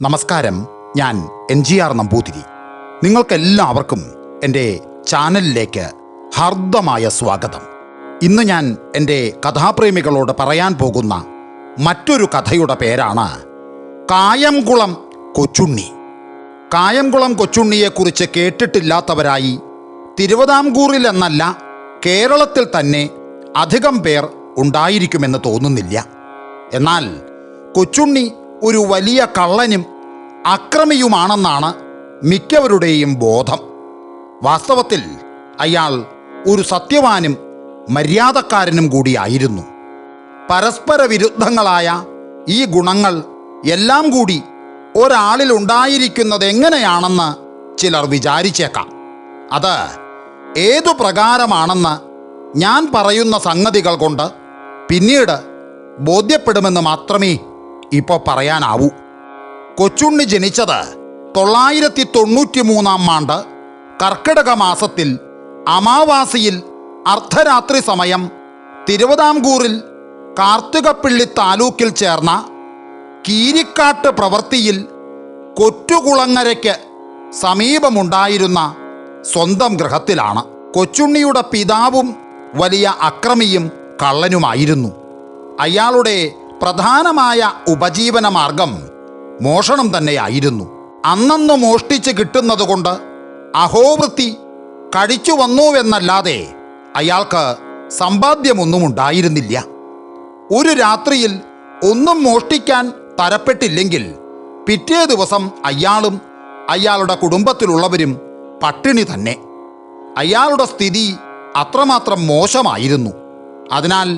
നമസ്കാരം. ഞാൻ NGR നമ്പൂതിരി. നിങ്ങൾക്കെല്ലാവർക്കും എൻ്റെ ചാനലിലേക്ക് ഹാർദമായ സ്വാഗതം. ഇന്ന് ഞാൻ എൻ്റെ കഥാപ്രേമികളോട് പറയാൻ പോകുന്ന മറ്റൊരു കഥയുടെ പേരാണ് കായംകുളം കൊച്ചുണ്ണി. കായംകുളം കൊച്ചുണ്ണിയെക്കുറിച്ച് കേട്ടിട്ടില്ലാത്തവരായി തിരുവിതാംകൂറിൽ എന്നല്ല കേരളത്തിൽ തന്നെ അധികം പേർ ഉണ്ടായിരിക്കുമെന്ന് തോന്നുന്നില്ല. എന്നാൽ കൊച്ചുണ്ണി ഒരു വലിയ കള്ളനും അക്രമിയുമാണെന്നാണ് മിക്കവരുടെയും ബോധം. വാസ്തവത്തിൽ അയാൾ ഒരു സത്യവാനും മര്യാദക്കാരനും കൂടിയായിരുന്നു. പരസ്പര വിരുദ്ധങ്ങളായ ഈ ഗുണങ്ങൾ എല്ലാം കൂടി ഒരാളിൽ ഉണ്ടായിരിക്കുന്നത് എങ്ങനെയാണെന്ന് ചിലർ വിചാരിച്ചേക്കാം. അത് ഏതു പ്രകാരമാണെന്ന് ഞാൻ പറയുന്ന സംഗതികൾ കൊണ്ട് പിന്നീട് ബോധ്യപ്പെടുമെന്ന് മാത്രമേ ഇപ്പോൾ പറയാനാവൂ. കൊച്ചുണ്ണി ജനിച്ചത് 993 കർക്കിടക മാസത്തിൽ അമാവാസിയിൽ അർദ്ധരാത്രി സമയം തിരുവിതാംകൂറിൽ കാർത്തികപ്പള്ളി താലൂക്കിൽ ചേർന്ന കീരിക്കാട്ട് പ്രവൃത്തിയിൽ കൊറ്റുകുളങ്ങരയ്ക്ക് സമീപമുണ്ടായിരുന്ന സ്വന്തം ഗൃഹത്തിലാണ്. കൊച്ചുണ്ണിയുടെ പിതാവും വലിയ അക്രമിയും കള്ളനുമായിരുന്നു. അയാളുടെ പ്രധാനമായ ഉപജീവന മാർഗം മോഷണം തന്നെയായിരുന്നു. അന്നന്ന് മോഷ്ടിച്ച് കിട്ടുന്നത് കൊണ്ട് അഹോവൃത്തി കഴിച്ചു വന്നുവെന്നല്ലാതെ അയാൾക്ക് സമ്പാദ്യമൊന്നും ഉണ്ടായിരുന്നില്ല. ഒരു രാത്രിയിൽ ഒന്നും മോഷ്ടിക്കാൻ തരപ്പെട്ടില്ലെങ്കിൽ പിറ്റേ ദിവസം അയാളും അയാളുടെ കുടുംബത്തിലുള്ളവരും പട്ടിണി തന്നെ. അയാളുടെ സ്ഥിതി അത്രമാത്രം മോശമായിരുന്നു. അതിനാൽ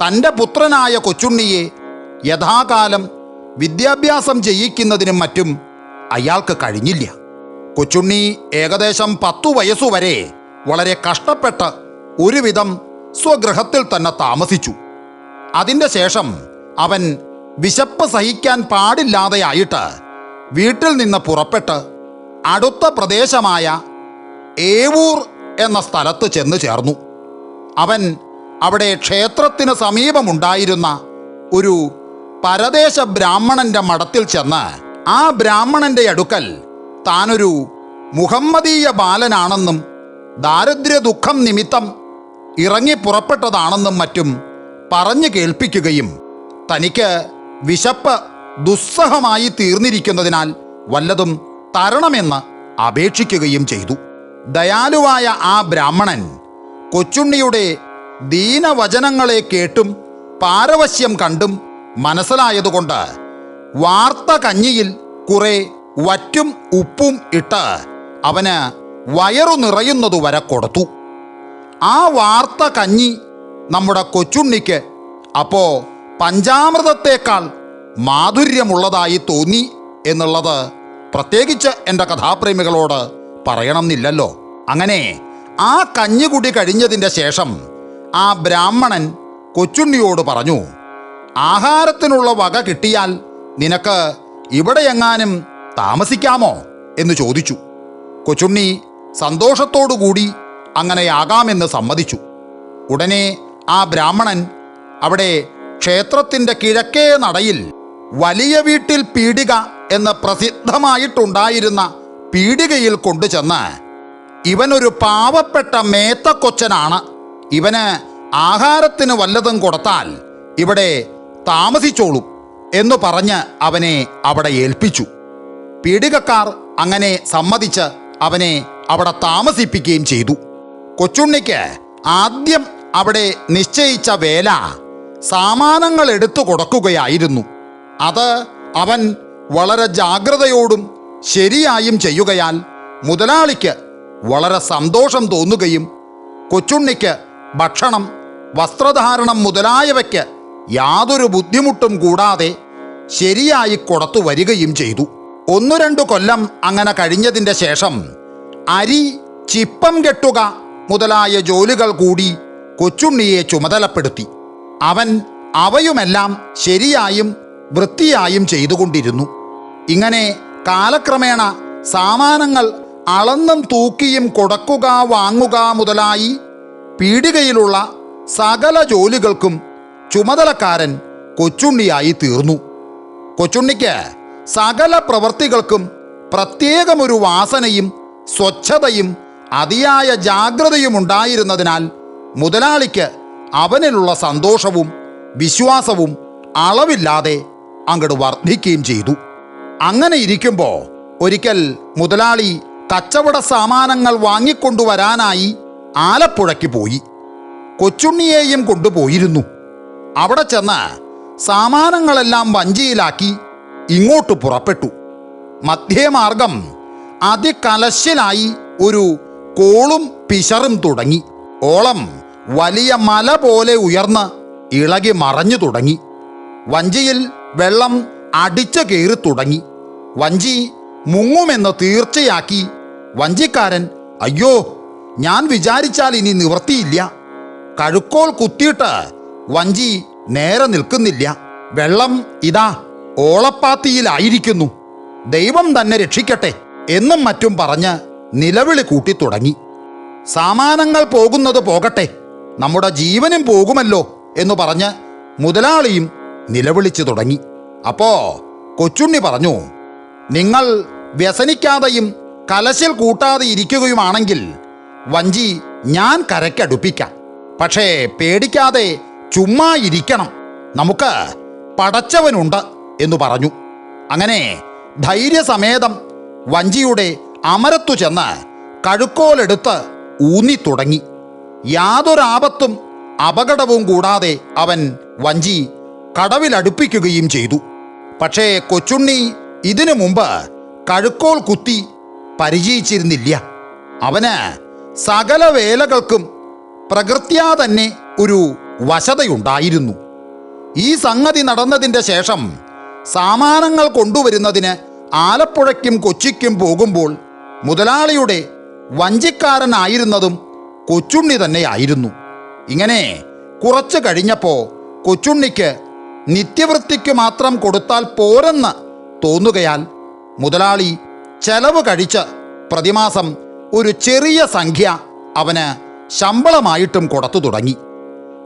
തൻ്റെ പുത്രനായ കൊച്ചുണ്ണിയെ യഥാകാലം വിദ്യാഭ്യാസം ചെയ്യിക്കുന്നതിനും മറ്റും അയാൾക്ക് കഴിഞ്ഞില്ല. കൊച്ചുണ്ണി ഏകദേശം 10 വയസ്സുവരെ വളരെ കഷ്ടപ്പെട്ട് ഒരുവിധം സ്വഗൃഹത്തിൽ തന്നെ താമസിച്ചു. അതിൻ്റെ ശേഷം അവൻ വിശപ്പ് സഹിക്കാൻ പാടില്ലാതെയായിട്ട് വീട്ടിൽ നിന്ന് പുറപ്പെട്ട് അടുത്ത പ്രദേശമായ ഏവൂർ എന്ന സ്ഥലത്ത് ചെന്ന് ചേർന്നു. അവൻ അവിടെ ക്ഷേത്രത്തിന് സമീപമുണ്ടായിരുന്ന ഒരു പരദേശ ബ്രാഹ്മണന്റെ മഠത്തിൽ ചെന്ന് ആ ബ്രാഹ്മണന്റെ അടുക്കൽ താനൊരു മുഹമ്മദീയ ബാലനാണെന്നും ദാരിദ്ര്യ ദുഃഖം നിമിത്തം ഇറങ്ങി പുറപ്പെട്ടതാണെന്നും മറ്റും പറഞ്ഞു കേൾപ്പിക്കുകയും തനിക്ക് വിശപ്പ് ദുസ്സഹമായി തീർന്നിരിക്കുന്നതിനാൽ വല്ലതും തരണമെന്ന് അപേക്ഷിക്കുകയും ചെയ്തു. ദയാലുവായ ആ ബ്രാഹ്മണൻ കൊച്ചുണ്ണിയുടെ ദീനവചനങ്ങളെ കേട്ടും പാരവശ്യം കണ്ടും മനസ്സിലായതുകൊണ്ട് വാർത്ത കഞ്ഞിയിൽ കുറെ വറ്റും ഉപ്പും ഇട്ട് അവന് വയറു നിറയുന്നതുവരെ കൊടുത്തു. ആ വാർത്ത കഞ്ഞി നമ്മുടെ കൊച്ചുണ്ണിക്ക് അപ്പോ പഞ്ചാമൃതത്തേക്കാൾ മാധുര്യമുള്ളതായി തോന്നി എന്നുള്ളത് പ്രത്യേകിച്ച് എൻ്റെ കഥാപ്രേമികളോട് പറയണമെന്നില്ലല്ലോ. അങ്ങനെ ആ കഞ്ഞികുടി കഴിഞ്ഞതിൻ്റെ ശേഷം ആ ബ്രാഹ്മണൻ കൊച്ചുണ്ണിയോട് പറഞ്ഞു, ആഹാരത്തിനുള്ള വക കിട്ടിയാൽ നിനക്ക് ഇവിടെയെങ്ങാനും താമസിക്കാമോ എന്ന് ചോദിച്ചു. കൊച്ചുണ്ണി സന്തോഷത്തോടുകൂടി അങ്ങനെയാകാമെന്ന് സമ്മതിച്ചു. ഉടനെ ആ ബ്രാഹ്മണൻ അവിടെ ക്ഷേത്രത്തിൻ്റെ കിഴക്കേ നടയിൽ വലിയ വീട്ടിൽ പീടിക എന്ന് പ്രസിദ്ധമായിട്ടുണ്ടായിരുന്ന പീടികയിൽ കൊണ്ടുചെന്ന്, ഇവനൊരു പാവപ്പെട്ട മേത്തക്കൊച്ചനാണ്, ഇവന് ആഹാരത്തിന് വല്ലതും കൊടുത്താൽ ഇവിടെ താമസിച്ചോളും എന്നു പറഞ്ഞ് അവനെ അവിടെ ഏൽപ്പിച്ചു. പീടികക്കാർ അങ്ങനെ സമ്മതിച്ച് അവനെ അവിടെ താമസിപ്പിക്കുകയും ചെയ്തു. കൊച്ചുണ്ണിക്ക് ആദ്യം അവിടെ നിശ്ചയിച്ച വേല സാമാനങ്ങൾ എടുത്തു കൊടുക്കുകയായിരുന്നു. അത് അവൻ വളരെ ജാഗ്രതയോടും ശരിയായും ചെയ്യുകയാൽ മുതലാളിക്ക് വളരെ സന്തോഷം തോന്നുകയും കൊച്ചുണ്ണിക്ക് ഭക്ഷണം, വസ്ത്രധാരണം മുതലായവയ്ക്ക് യാതൊരു ബുദ്ധിമുട്ടും കൂടാതെ ശരിയായി കൊടുത്തു വരികയും ചെയ്തു. 1-2 കൊല്ലം അങ്ങനെ കഴിഞ്ഞതിൻ്റെ ശേഷം അരി, ചിപ്പം കെട്ടുക മുതലായ ജോലികൾ കൂടി കൊച്ചുണ്ണിയെ ചുമതലപ്പെടുത്തി. അവൻ അവയുമെല്ലാം ശരിയായും വൃത്തിയായും ചെയ്തുകൊണ്ടിരുന്നു. ഇങ്ങനെ കാലക്രമേണ സാമാനങ്ങൾ അളന്നും തൂക്കിയും കൊടുക്കുക, വാങ്ങുക മുതലായി പീടികയിലുള്ള സകല ജോലികൾക്കും ചുമതലക്കാരൻ കൊച്ചുണ്ണിയായി തീർന്നു. കൊച്ചുണ്ണിക്ക് സകല പ്രവൃത്തികൾക്കും പ്രത്യേകമൊരു വാസനയും സ്വച്ഛതയും അതിയായ ജാഗ്രതയും ഉണ്ടായിരുന്നതിനാൽ മുതലാളിക്ക് അവനിലുള്ള സന്തോഷവും വിശ്വാസവും അളവില്ലാതെ അങ്ങോട്ട് വർദ്ധിക്കുകയും ചെയ്തു. അങ്ങനെ ഇരിക്കുമ്പോൾ ഒരിക്കൽ മുതലാളി കച്ചവട സാമാനങ്ങൾ വാങ്ങിക്കൊണ്ടുവരാനായി ആലപ്പുഴയ്ക്ക് പോയി. കൊച്ചുണ്ണിയെയും കൊണ്ടുപോയിരുന്നു. അവിടെ ചെന്ന് സാമാനങ്ങളെല്ലാം വഞ്ചിയിലാക്കി ഇങ്ങോട്ട് പുറപ്പെട്ടു. മധ്യേമാർഗം അതികലശലായി ഒരു കോളും പിശറും തുടങ്ങി. ഓളം വലിയ മല പോലെ ഉയർന്ന് ഇളകി മറഞ്ഞു തുടങ്ങി. വഞ്ചിയിൽ വെള്ളം അടിച്ചു കയറി തുടങ്ങി. വഞ്ചി മുങ്ങുമെന്ന് തീർച്ചയാക്കി വഞ്ചിക്കാരൻ, അയ്യോ, ഞാൻ വിചാരിച്ചാൽ ഇനി നിവൃത്തിയില്ല. കഴുക്കോൽ കുത്തിയിട്ട് വഞ്ചി നേരെ നിൽക്കുന്നില്ല. വെള്ളം ഇതാ ഓളപ്പാത്തിയിലായിരിക്കുന്നു. ദൈവം തന്നെ രക്ഷിക്കട്ടെ എന്നും മറ്റും പറഞ്ഞ് നിലവിളി കൂട്ടിത്തുടങ്ങി. സാമാനങ്ങൾ പോകുന്നത് പോകട്ടെ, നമ്മുടെ ജീവനും പോകുമല്ലോ എന്ന് പറഞ്ഞ് മുതലാളിയും നിലവിളിച്ചു തുടങ്ങി. അപ്പോ കൊച്ചുണ്ണി പറഞ്ഞു, നിങ്ങൾ വ്യസനിക്കാതെയും കലശൽ കൂട്ടാതെ ഇരിക്കുകയുമാണെങ്കിൽ വഞ്ചി ഞാൻ കരയ്ക്കടുപ്പിക്കാം. പക്ഷേ പേടിക്കാതെ ചുമ്മാ ഇരിക്കണം, നമുക്ക് പടച്ചവനുണ്ട് എന്ന് പറഞ്ഞു. അങ്ങനെ ധൈര്യസമേതം വഞ്ചിയുടെ അമരത്തു ചെന്ന് കഴുക്കോലെടുത്ത് ഊന്നി തുടങ്ങി. യാതൊരാപത്തും അപകടവും കൂടാതെ അവൻ വഞ്ചി കടവിലടുപ്പിക്കുകയും ചെയ്തു. പക്ഷേ കൊച്ചുണ്ണി ഇതിനു മുമ്പ് കഴുക്കോൽ കുത്തി പരിചയിച്ചിരുന്നില്ല. അവന് സകല വേലകൾക്കും പ്രകൃത്യാ തന്നെ ഒരു വശതയുണ്ടായിരുന്നു. ഈ സംഗതി നടന്നതിൻ്റെ ശേഷം സാമാനങ്ങൾ കൊണ്ടുവരുന്നതിന് ആലപ്പുഴയ്ക്കും കൊച്ചിക്കും പോകുമ്പോൾ മുതലാളിയുടെ വഞ്ചിക്കാരനായിരുന്നതും കൊച്ചുണ്ണി തന്നെയായിരുന്നു. ഇങ്ങനെ കുറച്ചു കഴിഞ്ഞപ്പോൾ കൊച്ചുണ്ണിക്ക് നിത്യവൃത്തിക്ക് മാത്രം കൊടുത്താൽ പോരെന്ന് തോന്നുകയാൽ മുതലാളി ചെലവ് കഴിച്ച് പ്രതിമാസം ഒരു ചെറിയ സംഖ്യ അവന് ശമ്പളമായിട്ടും കൊടുത്തു തുടങ്ങി.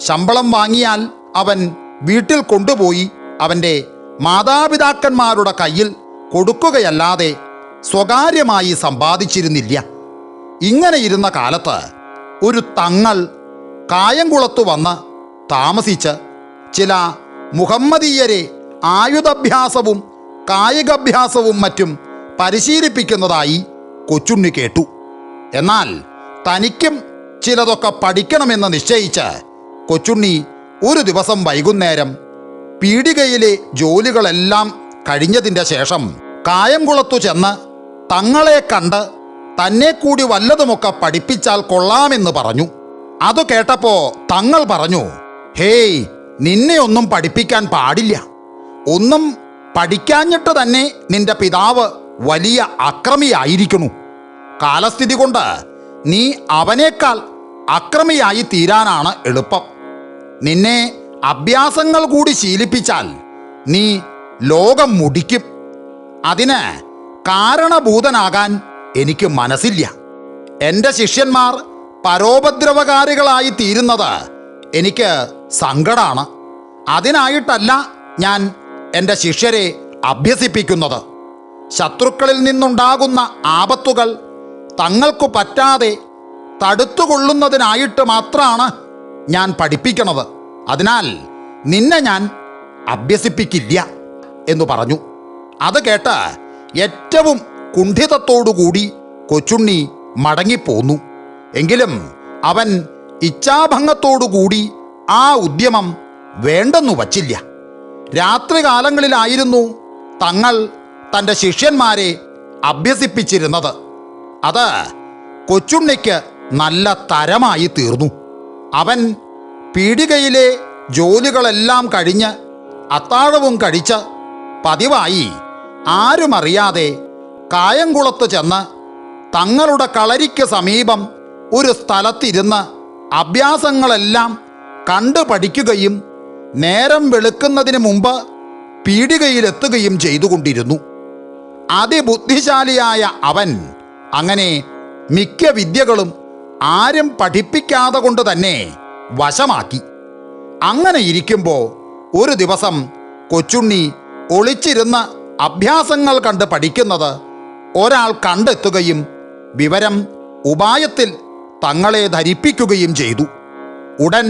ശമ്പളം വാങ്ങിയാൽ അവൻ വീട്ടിൽ കൊണ്ടുപോയി അവൻ്റെ മാതാപിതാക്കന്മാരുടെ കയ്യിൽ കൊടുക്കുകയല്ലാതെ സ്വകാര്യമായി സമ്പാദിച്ചിരുന്നില്ല. ഇങ്ങനെ ഇരുന്ന കാലത്ത് ഒരു തങ്ങൾ കായംകുളത്തു വന്ന് താമസിച്ച് ചില മുഹമ്മദീയരെ ആയുധാഭ്യാസവും കായികാഭ്യാസവും മറ്റും പരിശീലിപ്പിക്കുന്നതായി കൊച്ചുണ്ണി കേട്ടു. എന്നാൽ തനിക്കും ചിലതൊക്കെ പഠിക്കണമെന്ന് നിശ്ചയിച്ച് കൊച്ചുണ്ണി ഒരു ദിവസം വൈകുന്നേരം പീടികയിലെ ജോലികളെല്ലാം കഴിഞ്ഞതിൻ്റെ ശേഷം കായംകുളത്തു ചെന്ന് തങ്ങളെ കണ്ട് തന്നെ കൂടി വല്ലതുമൊക്കെ പഠിപ്പിച്ചാൽ കൊള്ളാമെന്ന് പറഞ്ഞു. അത് കേട്ടപ്പോൾ തങ്ങൾ പറഞ്ഞു, ഹേയ്, നിന്നെ ഒന്നും പഠിപ്പിക്കാൻ പാടില്ല. ഒന്നും പഠിക്കാഞ്ഞിട്ട് തന്നെ നിന്റെ പിതാവ് വലിയ അക്രമിയായിരിക്കുന്നു. കാലസ്ഥിതി കൊണ്ട് നീ അവനേക്കാൾ അക്രമിയായി തീരാനാണ് എളുപ്പം. നിന്നെ അഭ്യാസങ്ങൾ കൂടി ശീലിപ്പിച്ചാൽ നീ ലോകം മുടിക്കും. അതിന് കാരണഭൂതനാകാൻ എനിക്ക് മനസ്സില്ല. എൻ്റെ ശിഷ്യന്മാർ പരോപദ്രവകാരികളായി തീരുന്നത് എനിക്ക് സങ്കടാണ്. അതിനായിട്ടല്ല ഞാൻ എൻ്റെ ശിഷ്യരെ അഭ്യസിപ്പിക്കുന്നത്. ശത്രുക്കളിൽ നിന്നുണ്ടാകുന്ന ആപത്തുകൾ തങ്ങൾക്കു പറ്റാതെ തടുത്തുകൊള്ളുന്നതിനായിട്ട് മാത്രമാണ് ഞാൻ പഠിപ്പിക്കുന്നത്. അതിനാൽ നിന്നെ ഞാൻ അഭ്യസിപ്പിക്കില്ല എന്ന് പറഞ്ഞു. അത് കേട്ട് ഏറ്റവും കുണ്ഠിതത്തോടുകൂടി കൊച്ചുണ്ണി മടങ്ങിപ്പോന്നു. എങ്കിലും അവൻ ഇച്ഛാഭംഗത്തോടുകൂടി ആ ഉദ്യമം വേണ്ടെന്നു വച്ചില്ല. രാത്രികാലങ്ങളിലായിരുന്നു തങ്ങൾ തൻ്റെ ശിഷ്യന്മാരെ അഭ്യസിപ്പിച്ചിരുന്നത്. അത് കൊച്ചുണ്ണിക്ക് നല്ല തരമായി തീർന്നു. അവൻ പീടികയിലെ ജോലികളെല്ലാം കഴിഞ്ഞ് അത്താഴവും കഴിച്ച് പതിവായി ആരുമറിയാതെ കായംകുളത്ത് ചെന്ന് തങ്ങളുടെ കളരിക്ക് സമീപം ഒരു സ്ഥലത്തിരുന്ന് അഭ്യാസങ്ങളെല്ലാം കണ്ടു പഠിക്കുകയും നേരം വെളുക്കുന്നതിന് മുമ്പ് പീടികയിലെത്തുകയും ചെയ്തുകൊണ്ടിരുന്നു. അതിബുദ്ധിശാലിയായ അവൻ അങ്ങനെ മിക്ക വിദ്യകളും ആരും പഠിപ്പിക്കാതെ കൊണ്ട് തന്നെ വശമാക്കി. അങ്ങനെ ഇരിക്കുമ്പോൾ ഒരു ദിവസം കൊച്ചുണ്ണി ഒളിച്ചിരുന്ന് അഭ്യാസങ്ങൾ കണ്ട് പഠിക്കുന്നത് ഒരാൾ കണ്ടെത്തുകയും വിവരം ഉപായത്തിൽ തങ്ങളെ ധരിപ്പിക്കുകയും ചെയ്തു. ഉടൻ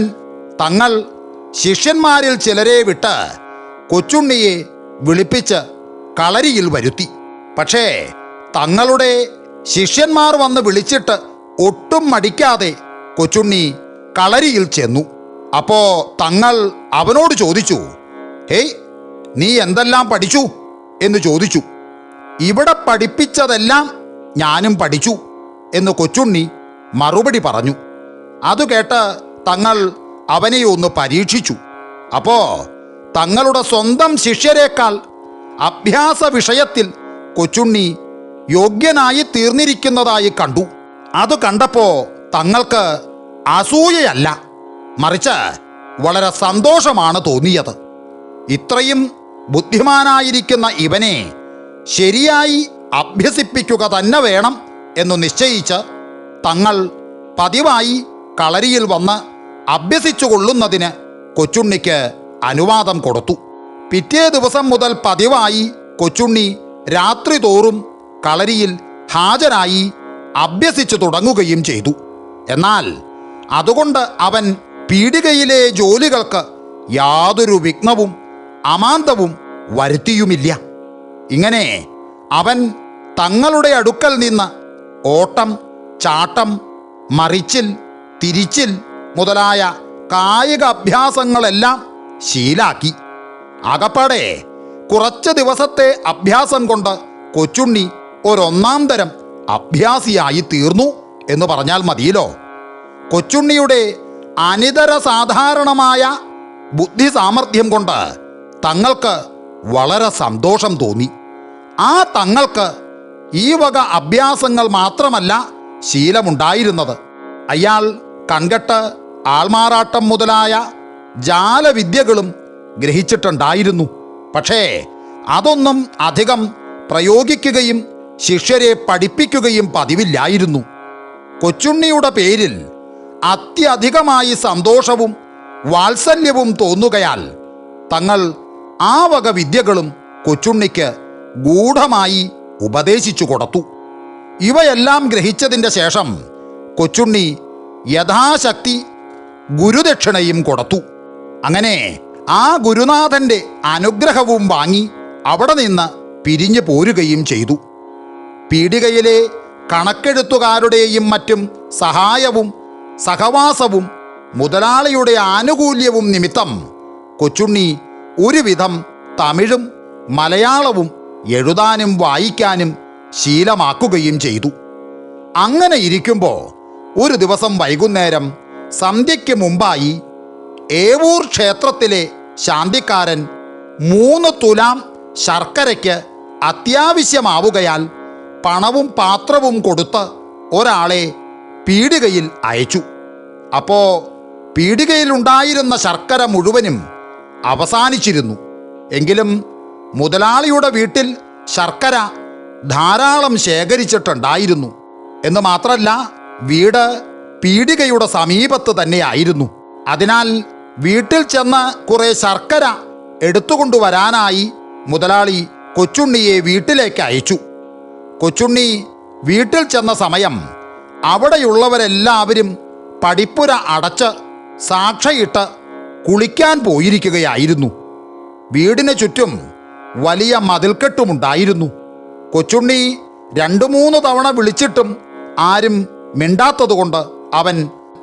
തങ്ങൾ ശിഷ്യന്മാരിൽ ചിലരെ വിട്ട് കൊച്ചുണ്ണിയെ വിളിപ്പിച്ച് കളരിയിൽ വരുത്തി. പക്ഷേ തങ്ങളുടെ ശിഷ്യന്മാർ വന്ന് വിളിച്ചിട്ട് ഒട്ടും മടിക്കാതെ കൊച്ചുണ്ണി കളരിയിൽ ചെന്നു. അപ്പോ തങ്ങൾ അവനോട് ചോദിച്ചു, ഹേയ്, നീ എന്തെല്ലാം പഠിച്ചു എന്ന് ചോദിച്ചു. ഇവിടെ പഠിപ്പിച്ചതെല്ലാം ഞാനും പഠിച്ചു എന്ന് കൊച്ചുണ്ണി മറുപടി പറഞ്ഞു. അത് കേട്ട് തങ്ങൾ അവനെ ഒന്ന് പരീക്ഷിച്ചു. അപ്പോ തങ്ങളുടെ സ്വന്തം ശിഷ്യരെക്കാൾ അഭ്യാസ വിഷയത്തിൽ കൊച്ചുണ്ണി യോഗ്യനായി തീർന്നിരിക്കുന്നതായി കണ്ടു. അത് കണ്ടപ്പോ തങ്ങൾക്ക് അസൂയയല്ല, മറിച്ച് വളരെ സന്തോഷമാണ് തോന്നിയത്. ഇത്രയും ബുദ്ധിമാനായിരിക്കുന്ന ഇവനെ ശരിയായി അഭ്യസിപ്പിക്കുക തന്നെ വേണം എന്ന് നിശ്ചയിച്ച് തങ്ങൾ പതിവായി കളരിയിൽ വന്ന് അഭ്യസിച്ചു കൊള്ളുന്നതിന് കൊച്ചുണ്ണിക്ക് അനുവാദം കൊടുത്തു. പിറ്റേ ദിവസം മുതൽ പതിവായി കൊച്ചുണ്ണി രാത്രി തോറും കളരിയിൽ ഹാജരായി അഭ്യസിച്ചു തുടങ്ങുകയും ചെയ്തു. എന്നാൽ അതുകൊണ്ട് അവൻ പീടികയിലെ ജോലികൾക്ക് യാതൊരു വിഘ്നവും അമാന്തവും വരുത്തിയുമില്ല. ഇങ്ങനെ അവൻ തങ്ങളുടെ അടുക്കൽ നിന്ന് ഓട്ടം, ചാട്ടം, മറിച്ചിൽ, തിരിച്ചിൽ മുതലായ കായിക അഭ്യാസങ്ങളെല്ലാം ശീലാക്കി. ആകപ്പാടെ കുറച്ച് ദിവസത്തെ അഭ്യാസം കൊണ്ട് കൊച്ചുണ്ണി ഒരൊന്നാം തരം അഭ്യാസിയായി തീർന്നു എന്ന് പറഞ്ഞാൽ മതിയല്ലോ. കൊച്ചുണ്ണിയുടെ അനിതര സാധാരണമായ ബുദ്ധി സാമർഥ്യം കൊണ്ട് തങ്ങൾക്ക് വളരെ സന്തോഷം തോന്നി. ആ തങ്ങൾക്ക് ഈ വക അഭ്യാസങ്ങൾ മാത്രമല്ല ശീലമുണ്ടായിരുന്നത്. അയാൾ കൺകെട്ട്, ആൾമാറാട്ടം മുതലായ ജാലവിദ്യകളും ഗ്രഹിച്ചിട്ടുണ്ടായിരുന്നു. പക്ഷേ അതൊന്നും അധികം പ്രയോഗിക്കുകയും ശിഷ്യരെ പഠിപ്പിക്കുകയും പതിവില്ലായിരുന്നു. കൊച്ചുണ്ണിയുടെ പേരിൽ അത്യധികമായി സന്തോഷവും വാത്സല്യവും തോന്നുകയാൽ തങ്ങൾ ആ വക വിദ്യകളും കൊച്ചുണ്ണിക്ക് ഗൂഢമായി ഉപദേശിച്ചു കൊടുത്തു. ഇവയെല്ലാം ഗ്രഹിച്ചതിൻ്റെ ശേഷം കൊച്ചുണ്ണി യഥാശക്തി ഗുരുദക്ഷിണയും കൊടുത്തു. അങ്ങനെ ആ ഗുരുനാഥൻ്റെ അനുഗ്രഹവും വാങ്ങി അവിടെ നിന്ന് പിരിഞ്ഞു പോരുകയും ചെയ്തു. പീടികയിലെ കണക്കെഴുത്തുകാരുടെയും മറ്റും സഹായവും സഹവാസവും മുതലാളിയുടെ ആനുകൂല്യവും നിമിത്തം കൊച്ചുണ്ണി ഒരുവിധം തമിഴും മലയാളവും എഴുതാനും വായിക്കാനും ശീലമാക്കുകയും ചെയ്തു. അങ്ങനെ ഇരിക്കുമ്പോൾ ഒരു ദിവസം വൈകുന്നേരം സന്ധ്യയ്ക്ക് മുമ്പായി ഏവൂർ ക്ഷേത്രത്തിലെ ശാന്തിക്കാരൻ 3 തുലാം ശർക്കരയ്ക്ക് അത്യാവശ്യമാവുകയാൽ പണവും പാത്രവും കൊടുത്ത് ഒരാളെ പീടികയിൽ അയച്ചു. അപ്പോ പീടികയിലുണ്ടായിരുന്ന ശർക്കര മുഴുവനും അവസാനിച്ചിരുന്നു. എങ്കിലും മുതലാളിയുടെ വീട്ടിൽ ശർക്കര ധാരാളം ശേഖരിച്ചിട്ടുണ്ടായിരുന്നു. എന്ന് മാത്രമല്ല, വീട് പീടികയുടെ സമീപത്ത് തന്നെയായിരുന്നു. അതിനാൽ വീട്ടിൽ ചെന്ന് കുറെ ശർക്കര എടുത്തുകൊണ്ടുവരാനായി മുതലാളി കൊച്ചുണ്ണിയെ വീട്ടിലേക്ക് അയച്ചു. കൊച്ചുണ്ണി വീട്ടിൽ ചെന്ന സമയം അവിടെയുള്ളവരെല്ലാവരും പടിപ്പുര അടച്ച് സാക്ഷയിട്ട് കുളിക്കാൻ പോയിരിക്കുകയായിരുന്നു. വീടിന് ചുറ്റും വലിയ മതിൽക്കെട്ടുമുണ്ടായിരുന്നു. കൊച്ചുണ്ണി 2-3 തവണ വിളിച്ചിട്ടും ആരും മിണ്ടാത്തതുകൊണ്ട് അവൻ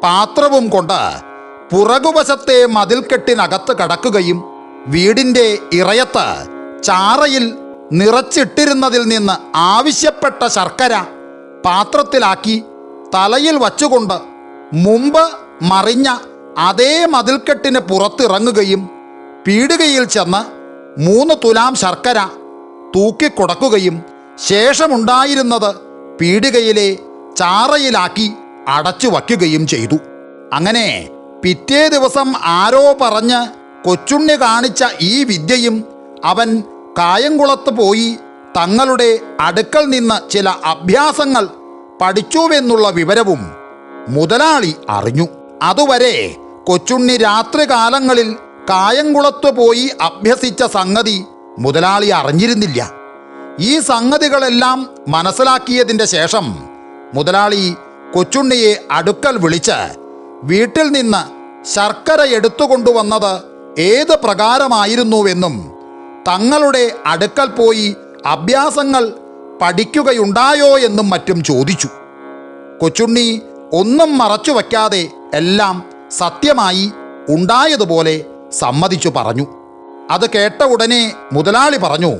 പാത്രവും കൊണ്ട് പുറകുവശത്തെ മതിൽക്കെട്ടിനകത്ത് കടക്കുകയും വീടിൻ്റെ ഇറയത്ത് ചാറയിൽ നിറച്ചിട്ടിരുന്നതിൽ നിന്ന് ആവശ്യപ്പെട്ട ശർക്കര പാത്രത്തിലാക്കി തലയിൽ വച്ചുകൊണ്ട് മുമ്പ് മറിഞ്ഞ അതേ മതിൽക്കെട്ടിന് പുറത്തിറങ്ങുകയും പീടികയിൽ ചെന്ന് 3 തുലാം ശർക്കര തൂക്കിക്കൊടുക്കുകയും ശേഷമുണ്ടായിരുന്നത് പീടികയിലെ ചാറയിലാക്കി അടച്ചു വയ്ക്കുകയും ചെയ്തു. അങ്ങനെ പിറ്റേ ദിവസം ആരോ പറഞ്ഞ് കൊച്ചുണ്ണി കാണിച്ച ഈ വിദ്യയും അവൻ കായംകുളത്ത് പോയി തങ്ങളുടെ അടുക്കൽ നിന്ന് ചില അഭ്യാസങ്ങൾ പഠിച്ചുവെന്നുള്ള വിവരവും മുതലാളി അറിഞ്ഞു. അതുവരെ കൊച്ചുണ്ണി രാത്രികാലങ്ങളിൽ കായംകുളത്ത് പോയി അഭ്യസിച്ച സംഗതി മുതലാളി അറിഞ്ഞിരുന്നില്ല. ഈ സംഗതികളെല്ലാം മനസ്സിലാക്കിയതിൻ്റെ ശേഷം മുതലാളി കൊച്ചുണ്ണിയെ അടുക്കൽ വിളിച്ച് വീട്ടിൽ നിന്ന് ശർക്കര എടുത്തുകൊണ്ടുവന്നത് ഏത് പ്രകാരമായിരുന്നുവെന്നും തങ്ങളുടെ അടുക്കൽ പോയി അഭ്യാസങ്ങൾ പഠിക്കുകയുണ്ടായോ എന്നും മറ്റും ചോദിച്ചു. കൊച്ചുണ്ണി ഒന്നും മറച്ചു വയ്ക്കാതെ എല്ലാം സത്യമായി ഉണ്ടായതുപോലെ സമ്മതിച്ചു പറഞ്ഞു. അത് കേട്ട ഉടനെ മുതലാളി പറഞ്ഞു,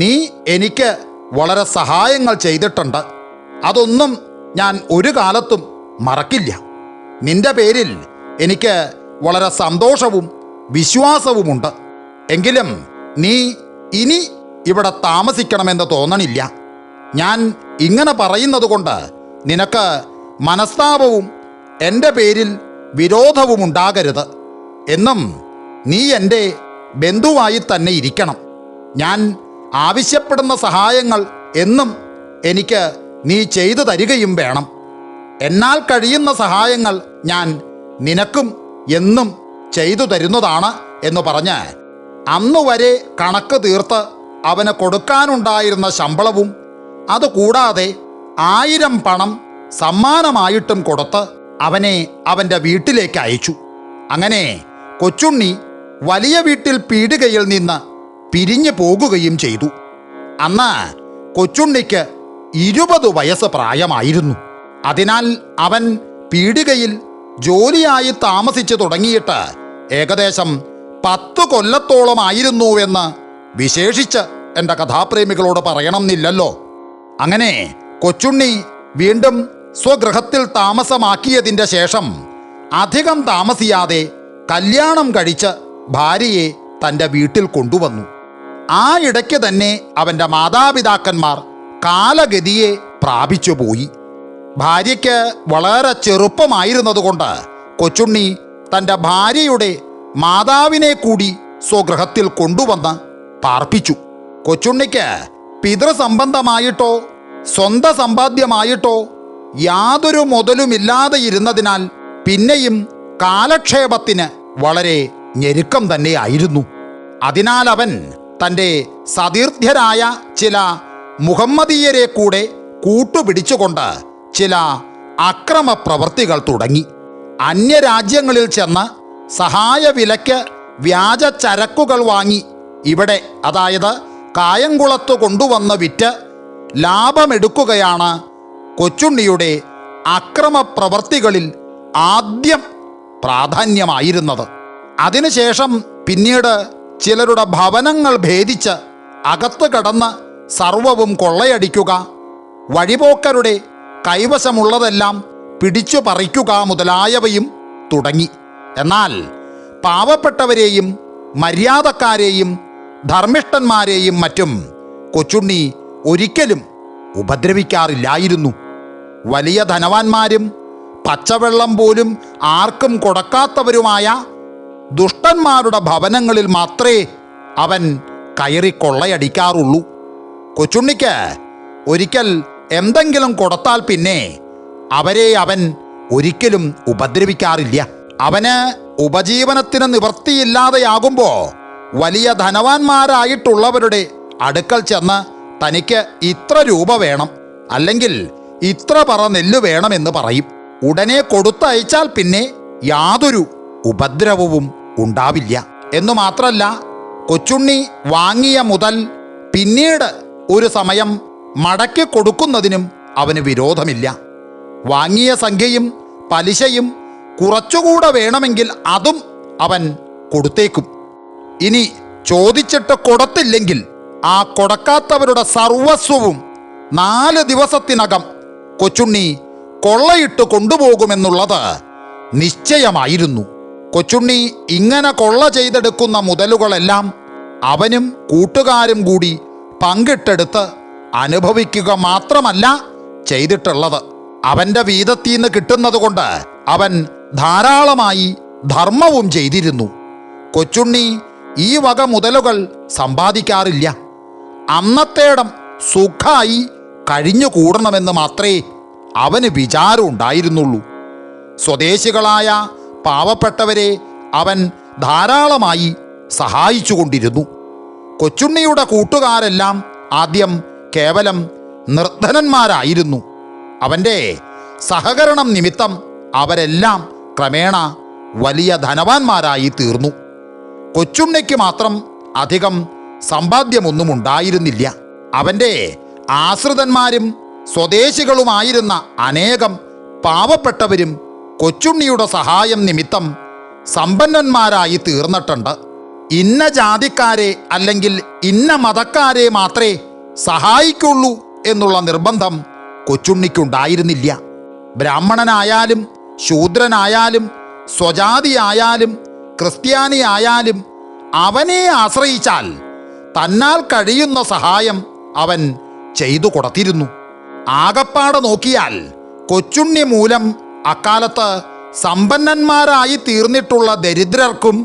നീ എനിക്ക് വളരെ സഹായങ്ങൾ ചെയ്തിട്ടുണ്ട്. അതൊന്നും ഞാൻ ഒരു കാലത്തും മറക്കില്ല. നിന്റെ പേരിൽ എനിക്ക് വളരെ സന്തോഷവും വിശ്വാസവുമുണ്ട്. എങ്കിലും നീ ഇനി ഇവിടെ താമസിക്കണമെന്ന് തോന്നണില്ല. ഞാൻ ഇങ്ങനെ പറയുന്നത് കൊണ്ട് നിനക്ക് മനസ്താപവും എൻ്റെ പേരിൽ വിരോധവും ഉണ്ടാകരുത്. എന്നും നീ എൻ്റെ ബന്ധുവായി തന്നെ ഇരിക്കണം. ഞാൻ ആവശ്യപ്പെടുന്ന സഹായങ്ങൾ എന്നും എനിക്ക് നീ ചെയ്തു തരികയും വേണം. എന്നാൽ കഴിയുന്ന സഹായങ്ങൾ ഞാൻ നിനക്കും എന്നും ചെയ്തു തരുന്നതാണ് എന്ന് പറഞ്ഞ് അന്നുവരെ കണക്ക് തീർത്ത് അവന് കൊടുക്കാനുണ്ടായിരുന്ന ശമ്പളവും അതുകൂടാതെ 1000 പണം സമ്മാനമായിട്ടും കൊടുത്ത് അവനെ അവൻ്റെ വീട്ടിലേക്ക് അയച്ചു. അങ്ങനെ കൊച്ചുണ്ണി വലിയ വീട്ടിൽ പീടികയിൽ നിന്ന് പിരിഞ്ഞു പോകുകയും ചെയ്തു. അന്ന് കൊച്ചുണ്ണിക്ക് 20 വയസ്സ് പ്രായമായിരുന്നു. അതിനാൽ അവൻ പീടികയിൽ ജോലിയായി താമസിച്ചു തുടങ്ങിയിട്ട് ഏകദേശം 10 കൊല്ലത്തോളമായിരുന്നുവെന്ന് വിശേഷിച്ച് എൻ്റെ കഥാപ്രേമികളോട് പറയണമെന്നില്ലല്ലോ. അങ്ങനെ കൊച്ചുണ്ണി വീണ്ടും സ്വഗൃഹത്തിൽ താമസമാക്കിയതിൻ്റെ ശേഷം അധികം താമസിയാതെ കല്യാണം കഴിച്ച് ഭാര്യയെ തൻ്റെ വീട്ടിൽ കൊണ്ടുവന്നു. ആ ഇടയ്ക്ക് തന്നെ അവൻ്റെ മാതാപിതാക്കന്മാർ കാലഗതിയെ പ്രാപിച്ചു പോയി. ഭാര്യയ്ക്ക് വളരെ ചെറുപ്പമായിരുന്നതുകൊണ്ട് കൊച്ചുണ്ണി തൻ്റെ ഭാര്യയുടെ മാതാവിനെ കൂടി സ്വഗൃഹത്തിൽ കൊണ്ടുവന്ന് പാർപ്പിച്ചു. കൊച്ചുണ്ണിക്ക് പിതൃസംബന്ധമായിട്ടോ സ്വന്തം സമ്പാദ്യമായിട്ടോ യാതൊരു മുതലുമില്ലാതെ ഇരുന്നതിനാൽ പിന്നെയും കാലക്ഷേപത്തിന് വളരെ ഞെരുക്കം തന്നെയായിരുന്നു. അതിനാൽ അവൻ തൻ്റെ സതീർത്ഥ്യരായ ചില മുഹമ്മദീയരെ കൂടെ കൂട്ടുപിടിച്ചുകൊണ്ട് ചില അക്രമ പ്രവൃത്തികൾ തുടങ്ങി. അന്യരാജ്യങ്ങളിൽ ചെന്ന് സഹായ വിലയ്ക്ക് വ്യാജ ചരക്കുകൾ വാങ്ങി ഇവിടെ, അതായത് കായംകുളത്ത് കൊണ്ടുവന്ന് വിറ്റ് ലാഭമെടുക്കുകയാണ് കൊച്ചുണ്ണിയുടെ അക്രമ പ്രവൃത്തികളിൽ ആദ്യം പ്രാധാന്യമായിരുന്നത്. അതിനുശേഷം പിന്നീട് ചിലരുടെ ഭവനങ്ങൾ ഭേദിച്ച് അകത്ത് കടന്ന് സർവവും കൊള്ളയടിക്കുക, വഴിപോക്കരുടെ കൈവശമുള്ളതെല്ലാം പിടിച്ചു പറിക്കുക മുതലായവയും തുടങ്ങി. എന്നാൽ പാവപ്പെട്ടവരെയും മര്യാദക്കാരെയും ധർമ്മിഷ്ഠന്മാരെയും മറ്റും കൊച്ചുണ്ണി ഒരിക്കലും ഉപദ്രവിക്കാറില്ലായിരുന്നു. വലിയ ധനവാന്മാരും പച്ചവെള്ളം പോലും ആർക്കും കൊടുക്കാത്തവരുമായ ദുഷ്ടന്മാരുടെ ഭവനങ്ങളിൽ മാത്രമേ അവൻ കയറി കൊള്ളയടിക്കാറുള്ളൂ. കൊച്ചുണ്ണിക്ക് ഒരിക്കൽ എന്തെങ്കിലും കൊടുത്താൽ പിന്നെ അവരെ അവൻ ഒരിക്കലും ഉപദ്രവിക്കാറില്ല. അവന് ഉപജീവനത്തിന് നിവൃത്തിയില്ലാതെയാകുമ്പോൾ വലിയ ധനവാന്മാരായിട്ടുള്ളവരുടെ അടുക്കൽ ചെന്ന് തനിക്ക് ഇത്ര രൂപ വേണം, അല്ലെങ്കിൽ ഇത്ര പറ നെല്ല് വേണമെന്ന് പറയും. ഉടനെ കൊടുത്തയച്ചാൽ പിന്നെ യാതൊരു ഉപദ്രവവും ഉണ്ടാവില്ല. എന്നു മാത്രമല്ല, കൊച്ചുണ്ണി വാങ്ങിയ മുതൽ പിന്നീട് ഒരു സമയം മടക്കി കൊടുക്കുന്നതിനും അവന് വിരോധമില്ല. വാങ്ങിയ സംഖ്യയും പലിശയും കുറച്ചുകൂടെ വേണമെങ്കിൽ അതും അവൻ കൊടുത്തേക്കും. ഇനി ചോദിച്ചിട്ട് കൊടുത്തില്ലെങ്കിൽ ആ കൊടുക്കാത്തവരുടെ സർവസ്വവും 4 ദിവസത്തിനകം കൊച്ചുണ്ണി കൊള്ളയിട്ട് കൊണ്ടുപോകുമെന്നുള്ളത് നിശ്ചയമായിരുന്നു. കൊച്ചുണ്ണി ഇങ്ങനെ കൊള്ള ചെയ്തെടുക്കുന്ന മുതലുകളെല്ലാം അവനും കൂട്ടുകാരും കൂടി പങ്കിട്ടെടുത്ത് അനുഭവിക്കുക മാത്രമല്ല ചെയ്തിട്ടുള്ളത്. അവൻ്റെ വീതത്തിൽ നിന്ന് കിട്ടുന്നത് കൊണ്ട് അവൻ ധാരാളമായി ധർമ്മവും ചെയ്തിരുന്നു. കൊച്ചുണ്ണി ഈ വക മുതലുകൾ സമ്പാദിക്കാറില്ല. അന്നത്തേടം സുഖമായി കഴിഞ്ഞുകൂടണമെന്ന് മാത്രമേ അവന് വിചാരമുണ്ടായിരുന്നുള്ളൂ. സ്വദേശികളായ പാവപ്പെട്ടവരെ അവൻ ധാരാളമായി സഹായിച്ചുകൊണ്ടിരുന്നു. കൊച്ചുണ്ണിയുടെ കൂട്ടുകാരെല്ലാം ആദ്യം കേവലം നിർധനന്മാരായിരുന്നു. അവൻ്റെ സഹകരണം നിമിത്തം അവരെല്ലാം ക്രമേണ വലിയ ധനവാന്മാരായി തീർന്നു. കൊച്ചുണ്ണിക്ക് മാത്രം അധികം സമ്പാദ്യമൊന്നും ഉണ്ടായിരുന്നില്ല. അവൻ്റെ ആശ്രിതന്മാരും സ്വദേശികളുമായിരുന്ന അനേകം പാവപ്പെട്ടവരും കൊച്ചുണ്ണിയുടെ സഹായം നിമിത്തം സമ്പന്നന്മാരായി തീർന്നിട്ടുണ്ട്. ഇന്ന ജാതിക്കാരെ അല്ലെങ്കിൽ ഇന്ന മതക്കാരെ മാത്രമേ സഹായിക്കുള്ളൂ എന്നുള്ള നിർബന്ധം കൊച്ചുണ്ണിക്കുണ്ടായിരുന്നില്ല. ബ്രാഹ്മണനായാലും ശൂദ്രനായാലും സ്വജാതിയായാലും ക്രിസ്ത്യാനിയായാലും അവനെ ആശ്രയിച്ചാൽ തന്നാൽ കഴിയുന്ന സഹായം അവൻ ചെയ്തു കൊടുത്തിരുന്നു. ആകപ്പാടെ നോക്കിയാൽ കൊച്ചുണ്ണി മൂലം അക്കാലത്ത് സമ്പന്നന്മാരായി തീർന്നിട്ടുള്ള ദരിദ്രർക്കും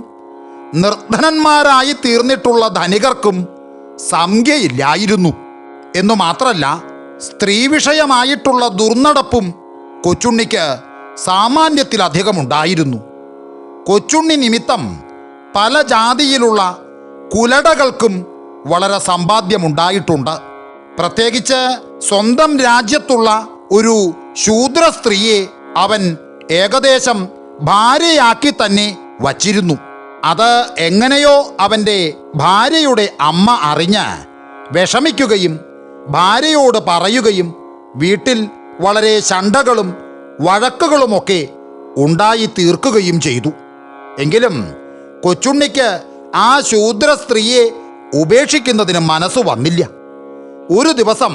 നിർധനന്മാരായി തീർന്നിട്ടുള്ള ധനികർക്കും സംഖ്യയില്ലായിരുന്നു. എന്നു മാത്രമല്ല, സ്ത്രീ വിഷയമായിട്ടുള്ള ദുർനടപ്പും കൊച്ചുണ്ണിക്ക് സാമാന്യത്തിലധികമുണ്ടായിരുന്നു. കൊച്ചുണ്ണി നിമിത്തം പല ജാതിയിലുള്ള കുലടകൾക്കും വളരെ സമ്പാദ്യമുണ്ടായിട്ടുണ്ട്. പ്രത്യേകിച്ച് സ്വന്തം രാജ്യത്തുള്ള ഒരു ശൂദ്ര സ്ത്രീയെ അവൻ ഏകദേശം ഭാര്യയാക്കി തന്നെ വച്ചിരുന്നു. അത് എങ്ങനെയോ അവൻ്റെ ഭാര്യയുടെ അമ്മ അറിഞ്ഞ് വിഷമിക്കുകയും ഭാര്യയോട് പറയുകയും വീട്ടിൽ വളരെ ശണ്ഠകളും വഴക്കുകളുമൊക്കെ ഉണ്ടായി തീർക്കുകയും ചെയ്തു. എങ്കിലും കൊച്ചുണ്ണിക്ക് ആ ശൂദ്ര സ്ത്രീയെ ഉപേക്ഷിക്കുന്നതിന് മനസ്സ് വന്നില്ല. ഒരു ദിവസം